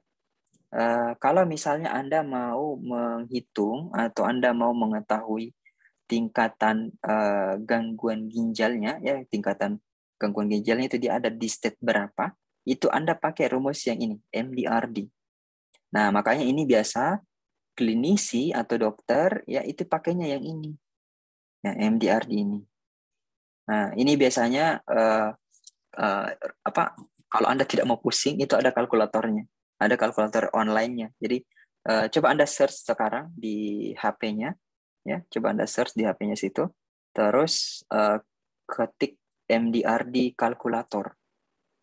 Speaker 1: Kalau misalnya Anda mau menghitung atau Anda mau mengetahui tingkatan gangguan ginjalnya, ya, tingkatan gangguan ginjalnya itu dia ada di state berapa, itu Anda pakai rumus yang ini, MDRD. Nah, makanya ini biasa klinisi atau dokter ya itu pakainya yang ini, ya, MDRD ini. Nah, ini biasanya kalau Anda tidak mau pusing itu ada kalkulatornya. Ada kalkulator online-nya. Jadi coba Anda search sekarang di HP-nya, ya. Coba Anda search di HP-nya situ. Terus ketik MDRD kalkulator,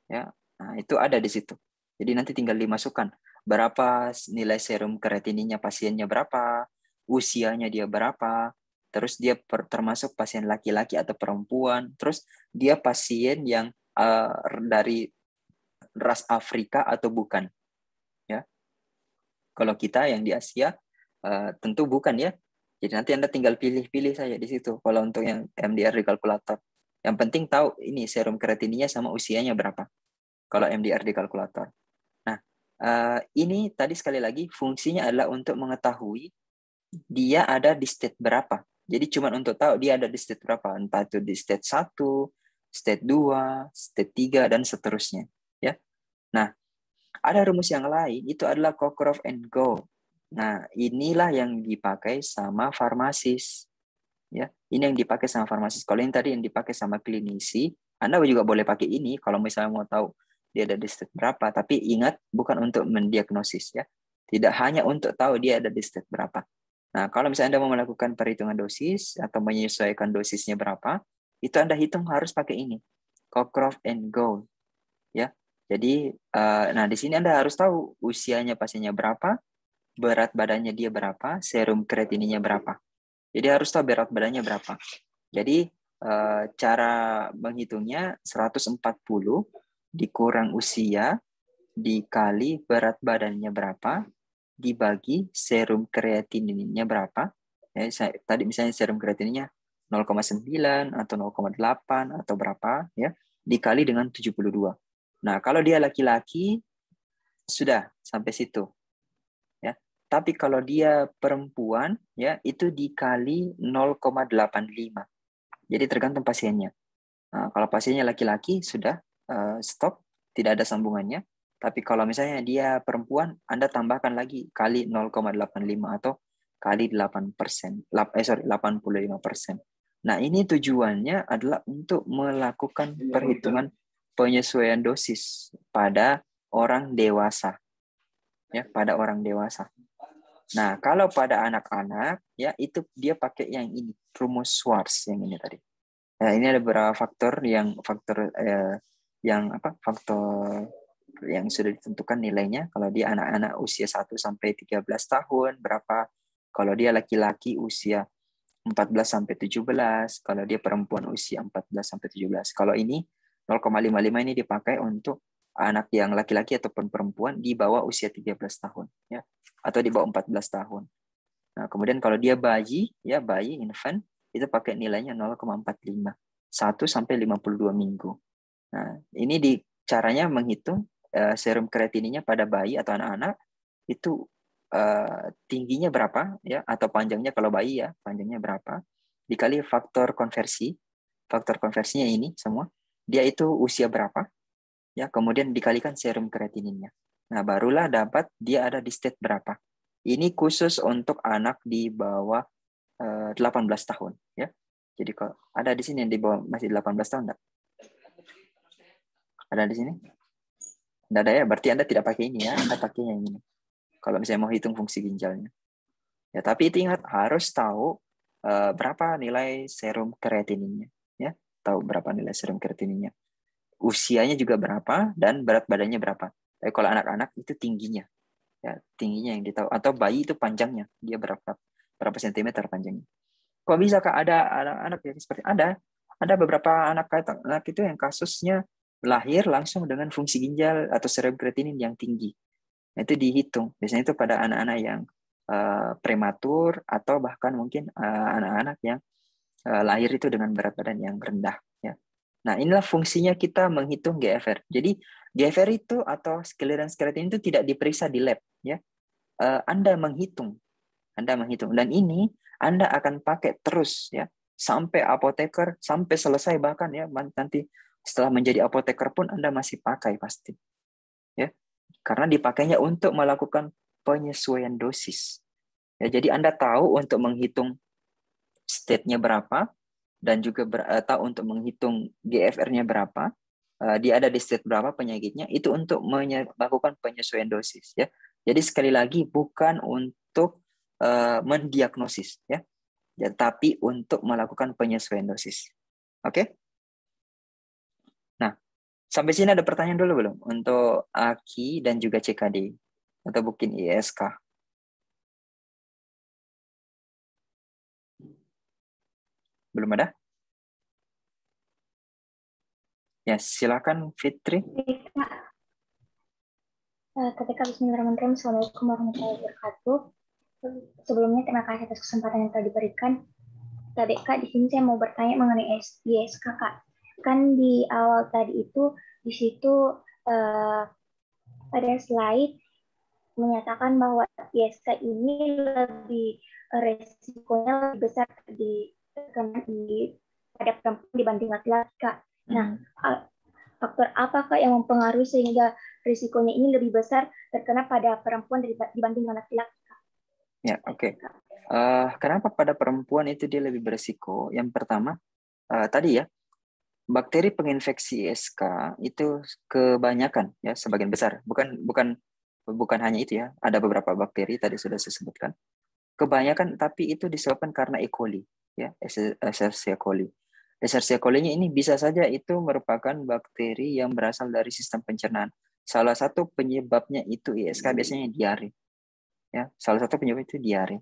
Speaker 1: ya. Nah, itu ada di situ. Jadi nanti tinggal dimasukkan berapa nilai serum kreatininya pasiennya berapa, usianya dia berapa, terus dia termasuk pasien laki-laki atau perempuan, terus dia pasien yang dari ras Afrika atau bukan, ya. Kalau kita yang di Asia tentu bukan, ya. Jadi nanti Anda tinggal pilih-pilih saja di situ. Kalau untuk yang MDR di kalkulator, yang penting tahu ini serum kreatininya sama usianya berapa. Kalau MDR di kalkulator. Nah, ini tadi sekali lagi fungsinya adalah untuk mengetahui dia ada di state berapa. Jadi cuma untuk tahu dia ada di state berapa, entah itu di state 1, state 2, state 3 dan seterusnya, ya. Nah, ada rumus yang lain, itu adalah Cockcroft and Gold. Nah, inilah yang dipakai sama farmasis. Ya, ini yang dipakai sama farmasis. Kalau yang tadi yang dipakai sama klinisi, Anda juga boleh pakai ini kalau misalnya mau tahu dia ada di state berapa. Tapi ingat, bukan untuk mendiagnosis, ya. Tidak hanya untuk tahu dia ada di state berapa. Nah, kalau misalnya Anda mau melakukan perhitungan dosis atau menyesuaikan dosisnya berapa, itu Anda hitung harus pakai ini, Cockcroft and Gold, ya. Jadi, nah di sini Anda harus tahu usianya pasiennya berapa, berat badannya dia berapa, serum kreatininya berapa. Jadi harus tahu berat badannya berapa. Jadi cara menghitungnya 140 dikurang usia dikali berat badannya berapa dibagi serum kreatininnya berapa. Ya, tadi misalnya serum kreatininnya 0,9 atau 0,8 atau berapa, ya, dikali dengan 72. Nah, kalau dia laki-laki, sudah sampai situ. Ya. Tapi kalau dia perempuan, ya, itu dikali 0,85. Jadi tergantung pasiennya. Nah, kalau pasiennya laki-laki, sudah stop, tidak ada sambungannya. Tapi kalau misalnya dia perempuan, Anda tambahkan lagi kali 0,85 atau kali 8%. 85%. Nah, ini tujuannya adalah untuk melakukan perhitungan penyesuaian dosis pada orang dewasa. Ya, pada orang dewasa. Nah, kalau pada anak-anak, ya, itu dia pakai yang ini, rumus Schwartz yang ini tadi. Nah, ini ada beberapa faktor yang sudah ditentukan nilainya. Kalau dia anak-anak usia 1 sampai 13 tahun berapa? Kalau dia laki-laki usia 14 sampai 17, kalau dia perempuan usia 14 sampai 17. Kalau ini 0,55 ini dipakai untuk anak yang laki-laki ataupun perempuan di bawah usia 13 tahun, ya, atau di bawah 14 tahun. Nah, kemudian kalau dia bayi, ya, bayi infant, itu pakai nilainya 0,45, 1 sampai 52 minggu. Nah, ini caranya menghitung serum kreatininya pada bayi atau anak-anak itu tingginya berapa, ya, atau panjangnya kalau bayi, ya, panjangnya berapa dikali faktor konversi. Faktor konversinya ini semua, dia itu usia berapa, ya, kemudian dikalikan serum kreatininnya. Nah, barulah dapat dia ada di state berapa. Ini khusus untuk anak di bawah 18 tahun, ya. Jadi kalau ada di sini yang di bawah masih 18 tahun enggak? Ada di sini? Enggak ada, ya, berarti Anda tidak pakai ini, ya. Anda pakai yang ini. Kalau misalnya mau hitung fungsi ginjalnya. Ya, tapi itu ingat harus tahu berapa nilai serum kreatininnya, ya. Tahu berapa nilai serum kreatininnya. Usianya juga berapa dan berat badannya berapa. Tapi kalau anak-anak itu tingginya, ya, tingginya yang ditahu, atau bayi itu panjangnya, dia berapa sentimeter panjangnya. Kok bisa Kak ada anak-anak yang seperti ada beberapa anak itu yang kasusnya lahir langsung dengan fungsi ginjal atau serebrokeratinin yang tinggi. Itu dihitung. Biasanya itu pada anak-anak yang prematur atau bahkan mungkin anak-anak yang lahir itu dengan berat badan yang rendah. Ya. Nah, inilah fungsinya kita menghitung GFR. Jadi GFR itu atau clearance creatinine itu tidak diperiksa di lab. Ya. Anda menghitung. Dan ini Anda akan pakai terus ya sampai apoteker, sampai selesai bahkan ya nanti setelah menjadi apoteker pun Anda masih pakai pasti. Ya. Karena dipakainya untuk melakukan penyesuaian dosis. Ya, jadi Anda tahu untuk menghitung state-nya berapa dan juga tahu untuk menghitung GFR-nya berapa. Dia ada di state berapa penyakitnya, itu untuk melakukan penyesuaian dosis ya. Jadi sekali lagi bukan untuk mendiagnosis ya, tapi untuk melakukan penyesuaian dosis. Oke? Nah, sampai sini ada pertanyaan dulu belum untuk AKI dan juga CKD atau mungkin ISK? Belum ada? Ya, silakan Fitri.
Speaker 2: Ketika Bismillahirrahmanirrahim. Assalamualaikum warahmatullahi wabarakatuh. Sebelumnya terima kasih atas kesempatan yang telah diberikan. Kak, di sini saya mau bertanya mengenai ISK, Kak. Kan di awal tadi itu di situ ada slide menyatakan bahwa ISK ini lebih resikonya lebih besar pada perempuan dibanding laki-laki, Kak. Nah, faktor apa, Kak, yang mempengaruhi sehingga risikonya ini lebih besar terkena pada perempuan dibanding laki-laki?
Speaker 1: Ya, oke. Kenapa pada perempuan itu dia lebih berisiko? Yang pertama, tadi ya, bakteri penginfeksi ISK itu kebanyakan ya, sebagian besar. Bukan hanya itu ya, ada beberapa bakteri tadi sudah saya sebutkan. Kebanyakan, tapi itu disebabkan karena E. coli, ya, Escherichia coli. Escherichia coli-nya ini bisa saja itu merupakan bakteri yang berasal dari sistem pencernaan. Salah satu penyebabnya itu ISK biasanya diare. Ya, salah satu penyebab itu diare.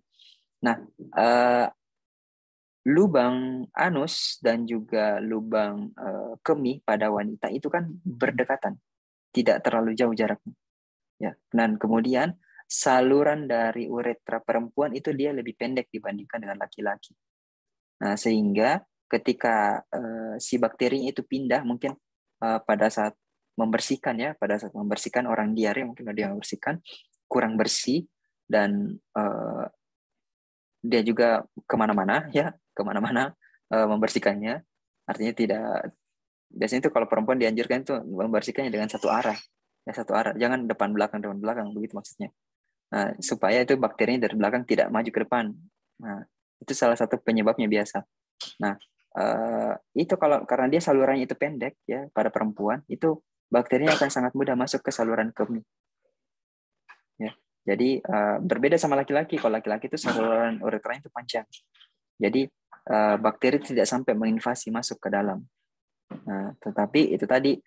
Speaker 1: Nah, lubang anus dan juga lubang kemih pada wanita itu kan berdekatan, tidak terlalu jauh jaraknya. Ya, dan kemudian saluran dari uretra perempuan itu dia lebih pendek dibandingkan dengan laki-laki. Nah, sehingga ketika si bakterinya itu pindah, mungkin pada saat membersihkan orang diare, mungkin dia membersihkan kurang bersih dan dia juga kemana-mana membersihkannya. Artinya biasanya itu kalau perempuan dianjurkan itu membersihkannya dengan satu arah, jangan depan belakang begitu maksudnya. Nah, supaya itu bakterinya dari belakang tidak maju ke depan. Nah, itu salah satu penyebabnya biasa. Nah, itu karena dia salurannya itu pendek ya pada perempuan, itu bakterinya akan sangat mudah masuk ke saluran kemih. Ya. Jadi berbeda sama laki-laki. Kalau laki-laki itu saluran uretranya itu panjang. Jadi bakteri tidak sampai menginvasi masuk ke dalam. Nah, tetapi itu tadi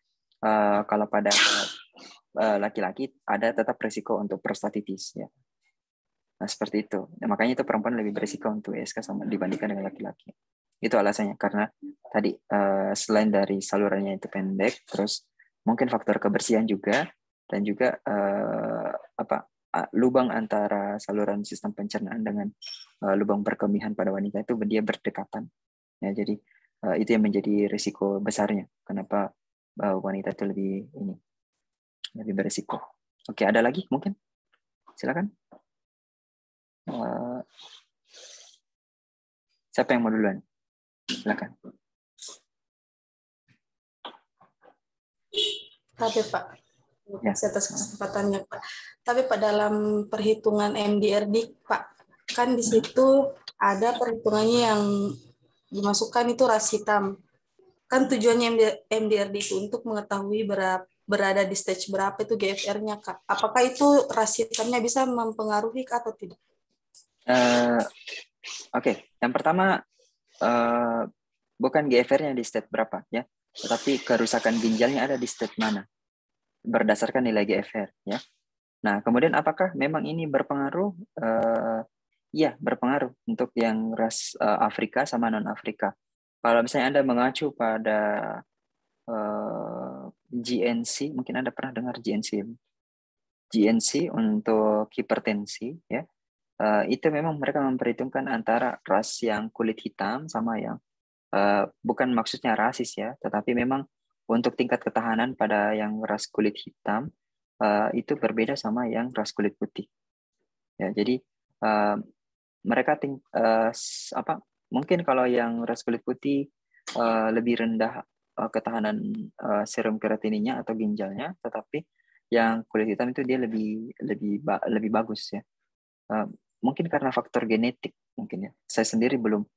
Speaker 1: kalau pada laki-laki ada tetap risiko untuk prostatitis ya. Nah, seperti itu. Nah, makanya itu perempuan lebih berisiko untuk ISK dibandingkan dengan laki-laki. Itu alasannya karena tadi selain dari salurannya itu pendek, terus mungkin faktor kebersihan juga dan juga lubang antara saluran sistem pencernaan dengan lubang perkemihan pada wanita itu dia berdekatan. Ya, jadi itu yang menjadi risiko besarnya. Kenapa wanita itu lebih berisiko. Oke, ada lagi mungkin? Silakan. Siapa yang mau duluan? Silakan.
Speaker 3: Tapi Pak,
Speaker 1: Ya.
Speaker 3: atas kesempatannya Pak. Tapi Pak dalam perhitungan MDRD Pak, kan di situ ada perhitungannya yang dimasukkan itu ras hitam. Kan tujuannya MDRD itu untuk mengetahui berada di stage berapa itu GFR-nya Kak. Apakah itu ras hitamnya bisa mempengaruhi atau tidak?
Speaker 1: Oke. Yang pertama bukan GFR-nya di state berapa ya, tetapi kerusakan ginjalnya ada di state mana berdasarkan nilai GFR ya. Nah, kemudian apakah memang ini berpengaruh? Iya, berpengaruh untuk yang ras Afrika sama non Afrika. Kalau misalnya Anda mengacu pada GNC, mungkin Anda pernah dengar GNC. GNC untuk hipertensi, ya. Itu memang mereka memperhitungkan antara ras yang kulit hitam sama yang bukan maksudnya rasis ya, tetapi memang untuk tingkat ketahanan pada yang ras kulit hitam itu berbeda sama yang ras kulit putih. Ya, jadi mereka mungkin kalau yang ras kulit putih lebih rendah ketahanan serum kreatininya atau ginjalnya, tetapi yang kulit hitam itu dia lebih bagus ya. Mungkin karena faktor genetik mungkin ya. Saya sendiri belum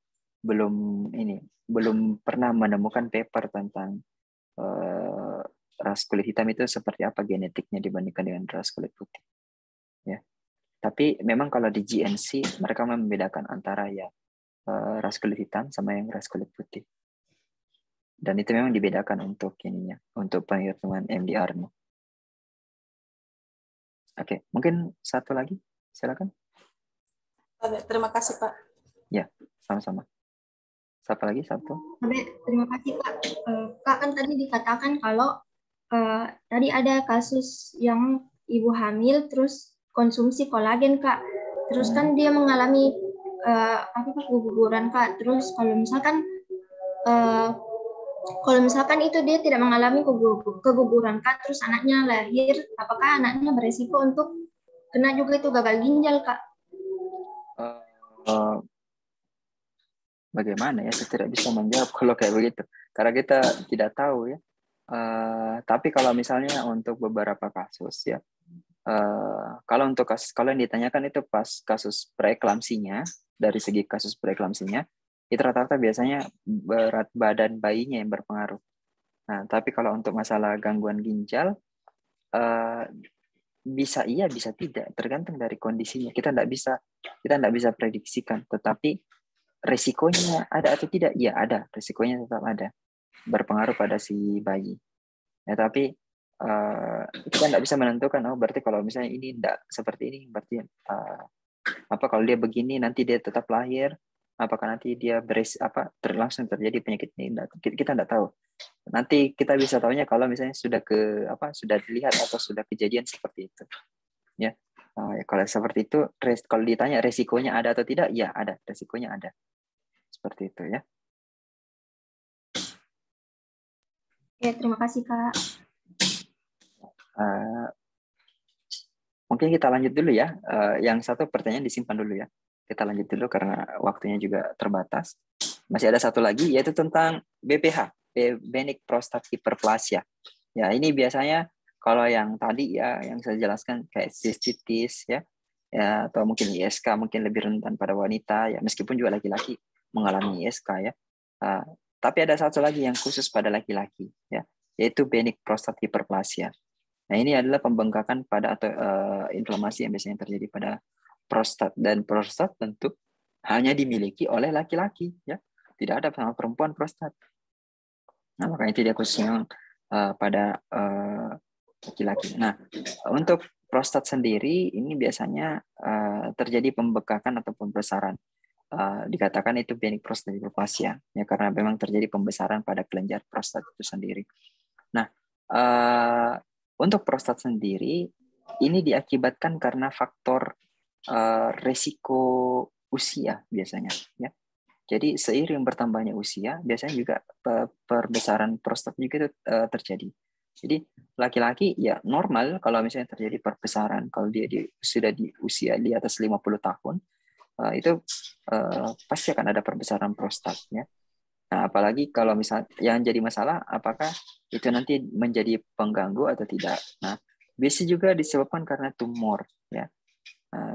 Speaker 1: pernah menemukan paper tentang ras kulit hitam itu seperti apa genetiknya dibandingkan dengan ras kulit putih. Ya. Tapi memang kalau di GNC mereka membedakan antara ya ras kulit hitam sama yang ras kulit putih. Dan itu memang dibedakan untuk ininya, untuk penghitungan MDR-nya. Oke, mungkin satu lagi, silakan.
Speaker 3: Terima kasih, Pak.
Speaker 1: Ya, sama-sama. Siapa lagi satu?
Speaker 2: Terima kasih, Kak. Kak, kan tadi dikatakan kalau tadi ada kasus yang ibu hamil terus konsumsi kolagen, Kak. Terus kan dia mengalami keguguran, Kak. Terus kalau misalkan itu dia tidak mengalami keguguran, Kak, terus anaknya lahir, apakah anaknya beresiko untuk kena juga itu gagal ginjal, Kak?
Speaker 1: Bagaimana ya, saya tidak bisa menjawab kalau kayak begitu, karena kita tidak tahu ya. Tapi kalau misalnya untuk beberapa kasus ya, kalau untuk kalau yang ditanyakan itu pas kasus preeklamsinya, dari segi kasus preeklamsinya, itu rata-rata biasanya berat badan bayinya yang berpengaruh. Nah, tapi kalau untuk masalah gangguan ginjal, bisa iya, bisa tidak, tergantung dari kondisinya. Kita tidak bisa prediksikan, tetapi resikonya ada atau tidak? Iya ada, resikonya tetap ada, berpengaruh pada si bayi. Ya, tapi kita tidak bisa menentukan, oh berarti kalau misalnya ini tidak seperti ini, berarti kalau dia begini nanti dia tetap lahir, apakah nanti dia langsung terjadi penyakit ini? Kita tidak tahu. Nanti kita bisa tahunya kalau misalnya sudah dilihat atau sudah kejadian seperti itu. Ya, kalau seperti itu, kalau ditanya resikonya ada atau tidak, ya ada, resikonya ada. Seperti itu ya.
Speaker 2: Ya, terima kasih, Kak.
Speaker 1: Mungkin kita lanjut dulu ya. Yang satu pertanyaan disimpan dulu ya. Kita lanjut dulu karena waktunya juga terbatas. Masih ada satu lagi, yaitu tentang BPH, benign prostate hyperplasia. Ya, ini biasanya kalau yang tadi ya, yang saya jelaskan kayak cystitis ya, atau mungkin ISK mungkin lebih rentan pada wanita ya, meskipun juga laki-laki mengalami ISK ya. Tapi ada satu lagi yang khusus pada laki-laki ya, yaitu benign prostate hyperplasia. Nah, ini adalah pembengkakan pada atau inflamasi yang biasanya terjadi pada prostat, dan prostat tentu hanya dimiliki oleh laki-laki ya. Tidak ada sama perempuan prostat. Nah, makanya itu dia khususnya pada laki-laki. Nah, untuk prostat sendiri ini biasanya terjadi pembekakan atau pembesaran. Dikatakan itu benign prostate hyperplasia ya, karena memang terjadi pembesaran pada kelenjar prostat itu sendiri. Nah, untuk prostat sendiri ini diakibatkan karena faktor resiko usia biasanya ya. Jadi seiring bertambahnya usia, biasanya juga perbesaran prostat juga itu terjadi. Jadi laki-laki ya normal kalau misalnya terjadi perbesaran, kalau dia sudah di usia di atas 50 tahun, itu pasti akan ada perbesaran prostat ya. Nah, apalagi kalau misalnya yang jadi masalah, apakah itu nanti menjadi pengganggu atau tidak. Nah, bisa juga disebabkan karena tumor ya.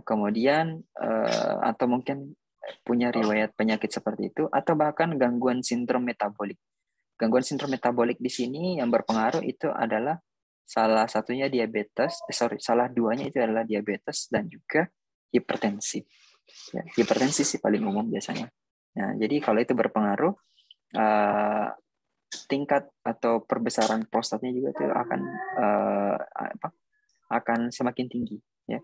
Speaker 1: Kemudian atau mungkin punya riwayat penyakit seperti itu, atau bahkan gangguan sindrom metabolik. Gangguan sindrom metabolik di sini yang berpengaruh itu adalah salah satunya diabetes, salah duanya itu adalah diabetes dan juga hipertensi. Ya, hipertensi sih paling umum biasanya. Nah, jadi kalau itu berpengaruh, tingkat atau perbesaran prostatnya juga itu akan semakin tinggi ya.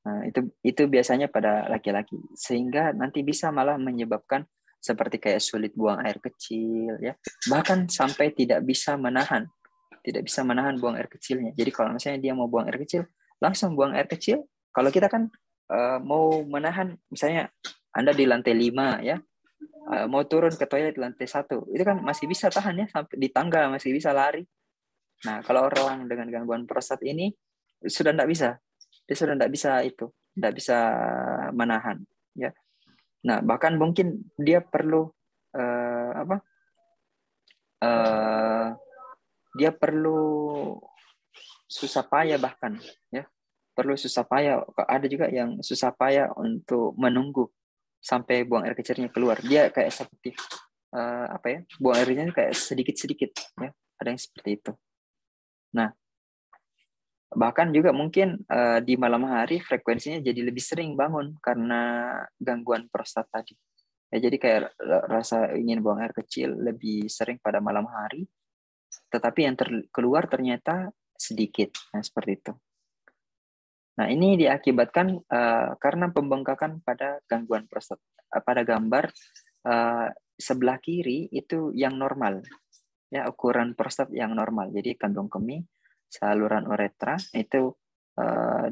Speaker 1: Nah, itu biasanya pada laki-laki, sehingga nanti bisa malah menyebabkan seperti kayak sulit buang air kecil ya, bahkan sampai tidak bisa menahan tidak bisa menahan buang air kecilnya. Jadi kalau misalnya dia mau buang air kecil, langsung buang air kecil. Kalau kita kan mau menahan, misalnya Anda di lantai 5 ya, mau turun ke toilet di lantai 1, itu kan masih bisa tahan ya, sampai di tangga masih bisa lari. Nah, kalau orang dengan gangguan prostat ini sudah tidak bisa. Dia sudah tidak bisa itu, tidak bisa menahan ya. Nah, bahkan mungkin dia perlu dia perlu susah payah bahkan ya. Perlu susah payah. Ada juga yang susah payah untuk menunggu sampai buang air kecilnya keluar. Dia kayak seperti buang airnya kayak sedikit-sedikit ya. Ada yang seperti itu. Nah, bahkan juga mungkin di malam hari frekuensinya jadi lebih sering bangun karena gangguan prostat tadi. Ya, jadi kayak rasa ingin buang air kecil lebih sering pada malam hari, tetapi yang keluar ternyata sedikit. Nah, seperti itu. Nah, ini diakibatkan karena pembengkakan pada gangguan prostat. Pada gambar sebelah kiri itu yang normal, ya, ukuran prostat yang normal. Jadi kandung kemih, saluran uretra itu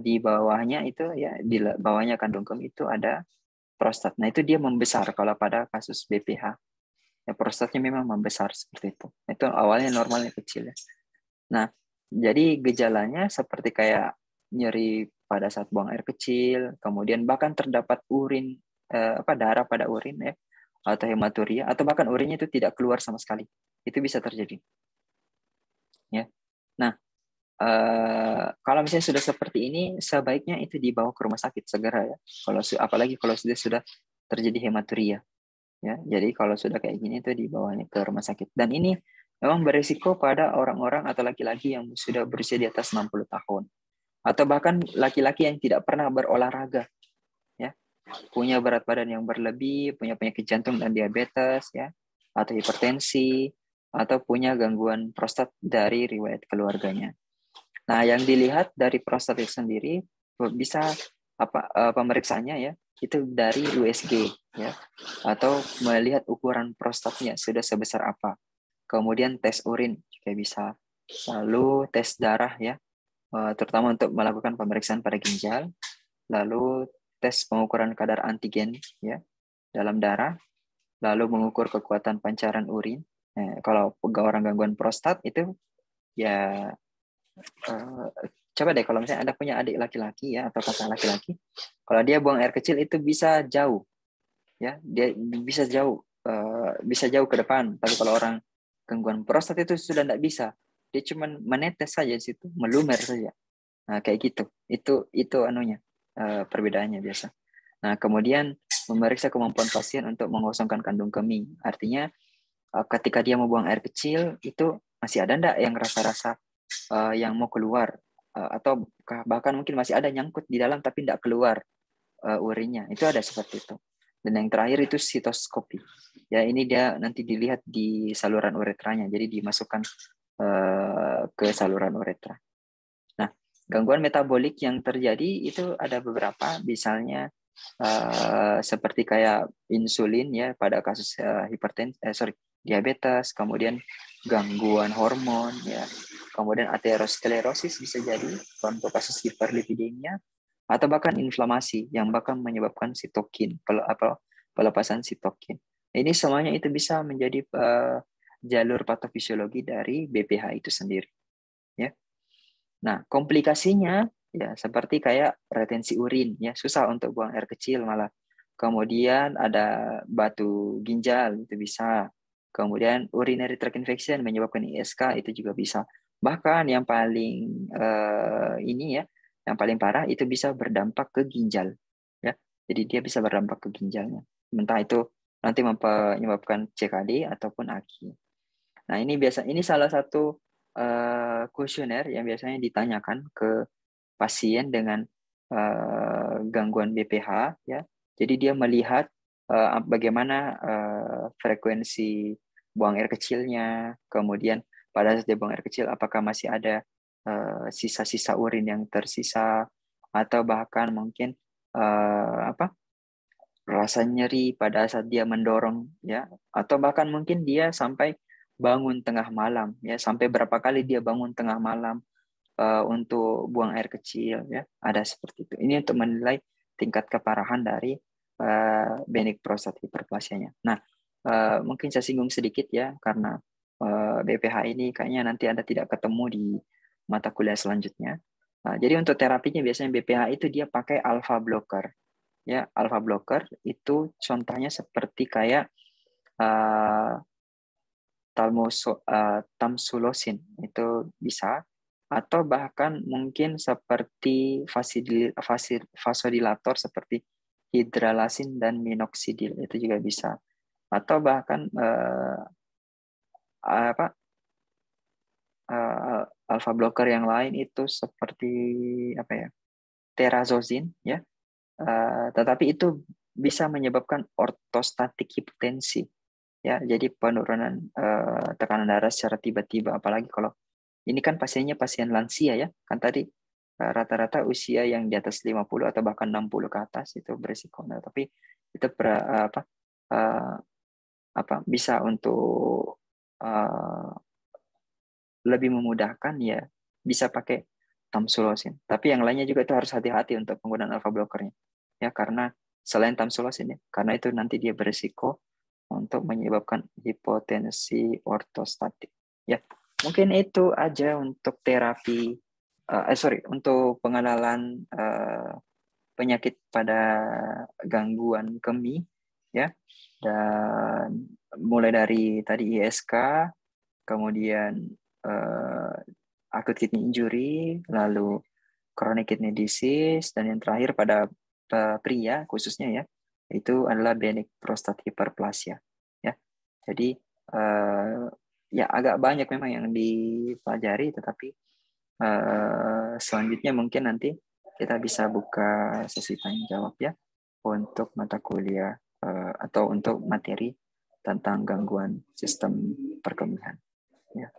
Speaker 1: di bawahnya itu ya, di bawahnya kandung kemih itu ada prostat. Nah, itu dia membesar kalau pada kasus BPH. Ya, prostatnya memang membesar seperti itu. Itu awalnya normalnya kecil ya. Nah, jadi gejalanya seperti kayak nyeri pada saat buang air kecil, kemudian bahkan terdapat urin darah pada urin ya, atau hematuria, atau bahkan urinnya itu tidak keluar sama sekali. Itu bisa terjadi. Ya. Nah, kalau misalnya sudah seperti ini, sebaiknya itu dibawa ke rumah sakit segera ya. Apalagi kalau sudah terjadi hematuria. Ya, jadi kalau sudah kayak gini itu dibawanya ke rumah sakit. Dan ini memang berisiko pada orang-orang atau laki-laki yang sudah berusia di atas 60 tahun. Atau bahkan laki-laki yang tidak pernah berolahraga. Ya, punya berat badan yang berlebih, punya penyakit jantung dan diabetes, ya, atau hipertensi, atau punya gangguan prostat dari riwayat keluarganya. Nah, yang dilihat dari prostat itu sendiri bisa pemeriksaannya ya, itu dari USG ya, atau melihat ukuran prostatnya sudah sebesar apa. Kemudian tes urin juga bisa. Lalu tes darah ya, terutama untuk melakukan pemeriksaan pada ginjal. Lalu tes pengukuran kadar antigen ya dalam darah. Lalu mengukur kekuatan pancaran urin. Kalau orang gangguan prostat itu ya coba deh kalau misalnya Anda punya adik laki-laki ya atau kakak laki-laki, kalau dia buang air kecil itu bisa jauh ya, dia bisa jauh ke depan. Tapi kalau orang gangguan prostat itu sudah tidak bisa, dia cuma menetes saja di situ, melumer saja. Nah, kayak gitu. Itu anunya perbedaannya biasa. Nah, kemudian memeriksa kemampuan pasien untuk mengosongkan kandung kemih. Artinya ketika dia mau buang air kecil itu masih ada enggak yang rasa-rasa yang mau keluar, atau bahkan mungkin masih ada nyangkut di dalam tapi tidak keluar urinnya. Itu ada seperti itu. Dan yang terakhir itu sitoskopi. Ya, ini dia nanti dilihat di saluran uretranya. Jadi dimasukkan ke saluran uretra. Nah, gangguan metabolik yang terjadi itu ada beberapa, misalnya seperti kayak insulin ya pada kasus diabetes, kemudian gangguan hormon ya, kemudian aterosklerosis bisa jadi untuk kasus hiperlipidemia, atau bahkan inflamasi yang bahkan menyebabkan sitokin, pelepasan sitokin. Ini semuanya itu bisa menjadi jalur patofisiologi dari BPH itu sendiri. Ya. Nah, komplikasinya ya seperti kayak retensi urin ya, susah untuk buang air kecil malah. Kemudian ada batu ginjal itu bisa. Kemudian urinary tract infection menyebabkan ISK itu juga bisa. Bahkan yang paling yang paling parah itu bisa berdampak ke ginjal ya. Jadi dia bisa berdampak ke ginjalnya. Entah itu nanti menyebabkan CKD ataupun AKI. Nah, ini salah satu kuesioner yang biasanya ditanyakan ke pasien dengan gangguan BPH ya. Jadi dia melihat bagaimana frekuensi buang air kecilnya, kemudian pada saat dia buang air kecil apakah masih ada sisa-sisa urin yang tersisa, atau bahkan mungkin rasa nyeri pada saat dia mendorong ya, atau bahkan mungkin dia sampai bangun tengah malam, ya sampai berapa kali dia bangun tengah malam untuk buang air kecil, ya ada seperti itu. Ini untuk menilai tingkat keparahan dari benign prostate hyperplasia-nya. Nah, mungkin saya singgung sedikit ya karena BPH ini kayaknya nanti Anda tidak ketemu di mata kuliah selanjutnya. Jadi untuk terapinya biasanya BPH itu dia pakai alpha blocker. Ya, alpha blocker itu contohnya seperti kayak tamsulosin itu bisa, atau bahkan mungkin seperti vasodilator seperti hidralazin dan minoxidil itu juga bisa, atau bahkan alpha blocker yang lain itu seperti apa ya, terazozin ya, tetapi itu bisa menyebabkan ortostatik hipotensi ya, jadi penurunan tekanan darah secara tiba-tiba, apalagi kalau ini kan pasiennya pasien lansia ya, kan tadi rata-rata usia yang di atas 50 atau bahkan 60 ke atas itu berisiko. Nah, tapi itu bisa untuk lebih memudahkan ya bisa pakai tamsulosin. Tapi yang lainnya juga itu harus hati-hati untuk penggunaan alpha blockernya ya, karena selain tamsulosin ya, karena itu nanti dia berisiko untuk menyebabkan hipotensi ortostatik. Ya, mungkin itu aja untuk terapi. Untuk pengenalan penyakit pada gangguan kemih, ya. Dan mulai dari tadi ISK, kemudian acute kidney injury, lalu chronic kidney disease, dan yang terakhir pada pria khususnya ya, itu adalah benign prostate hyperplasia ya. Jadi ya agak banyak memang yang dipelajari, tetapi selanjutnya mungkin nanti kita bisa buka sesi tanya jawab ya untuk mata kuliah atau untuk materi tentang gangguan sistem perkemihan ya.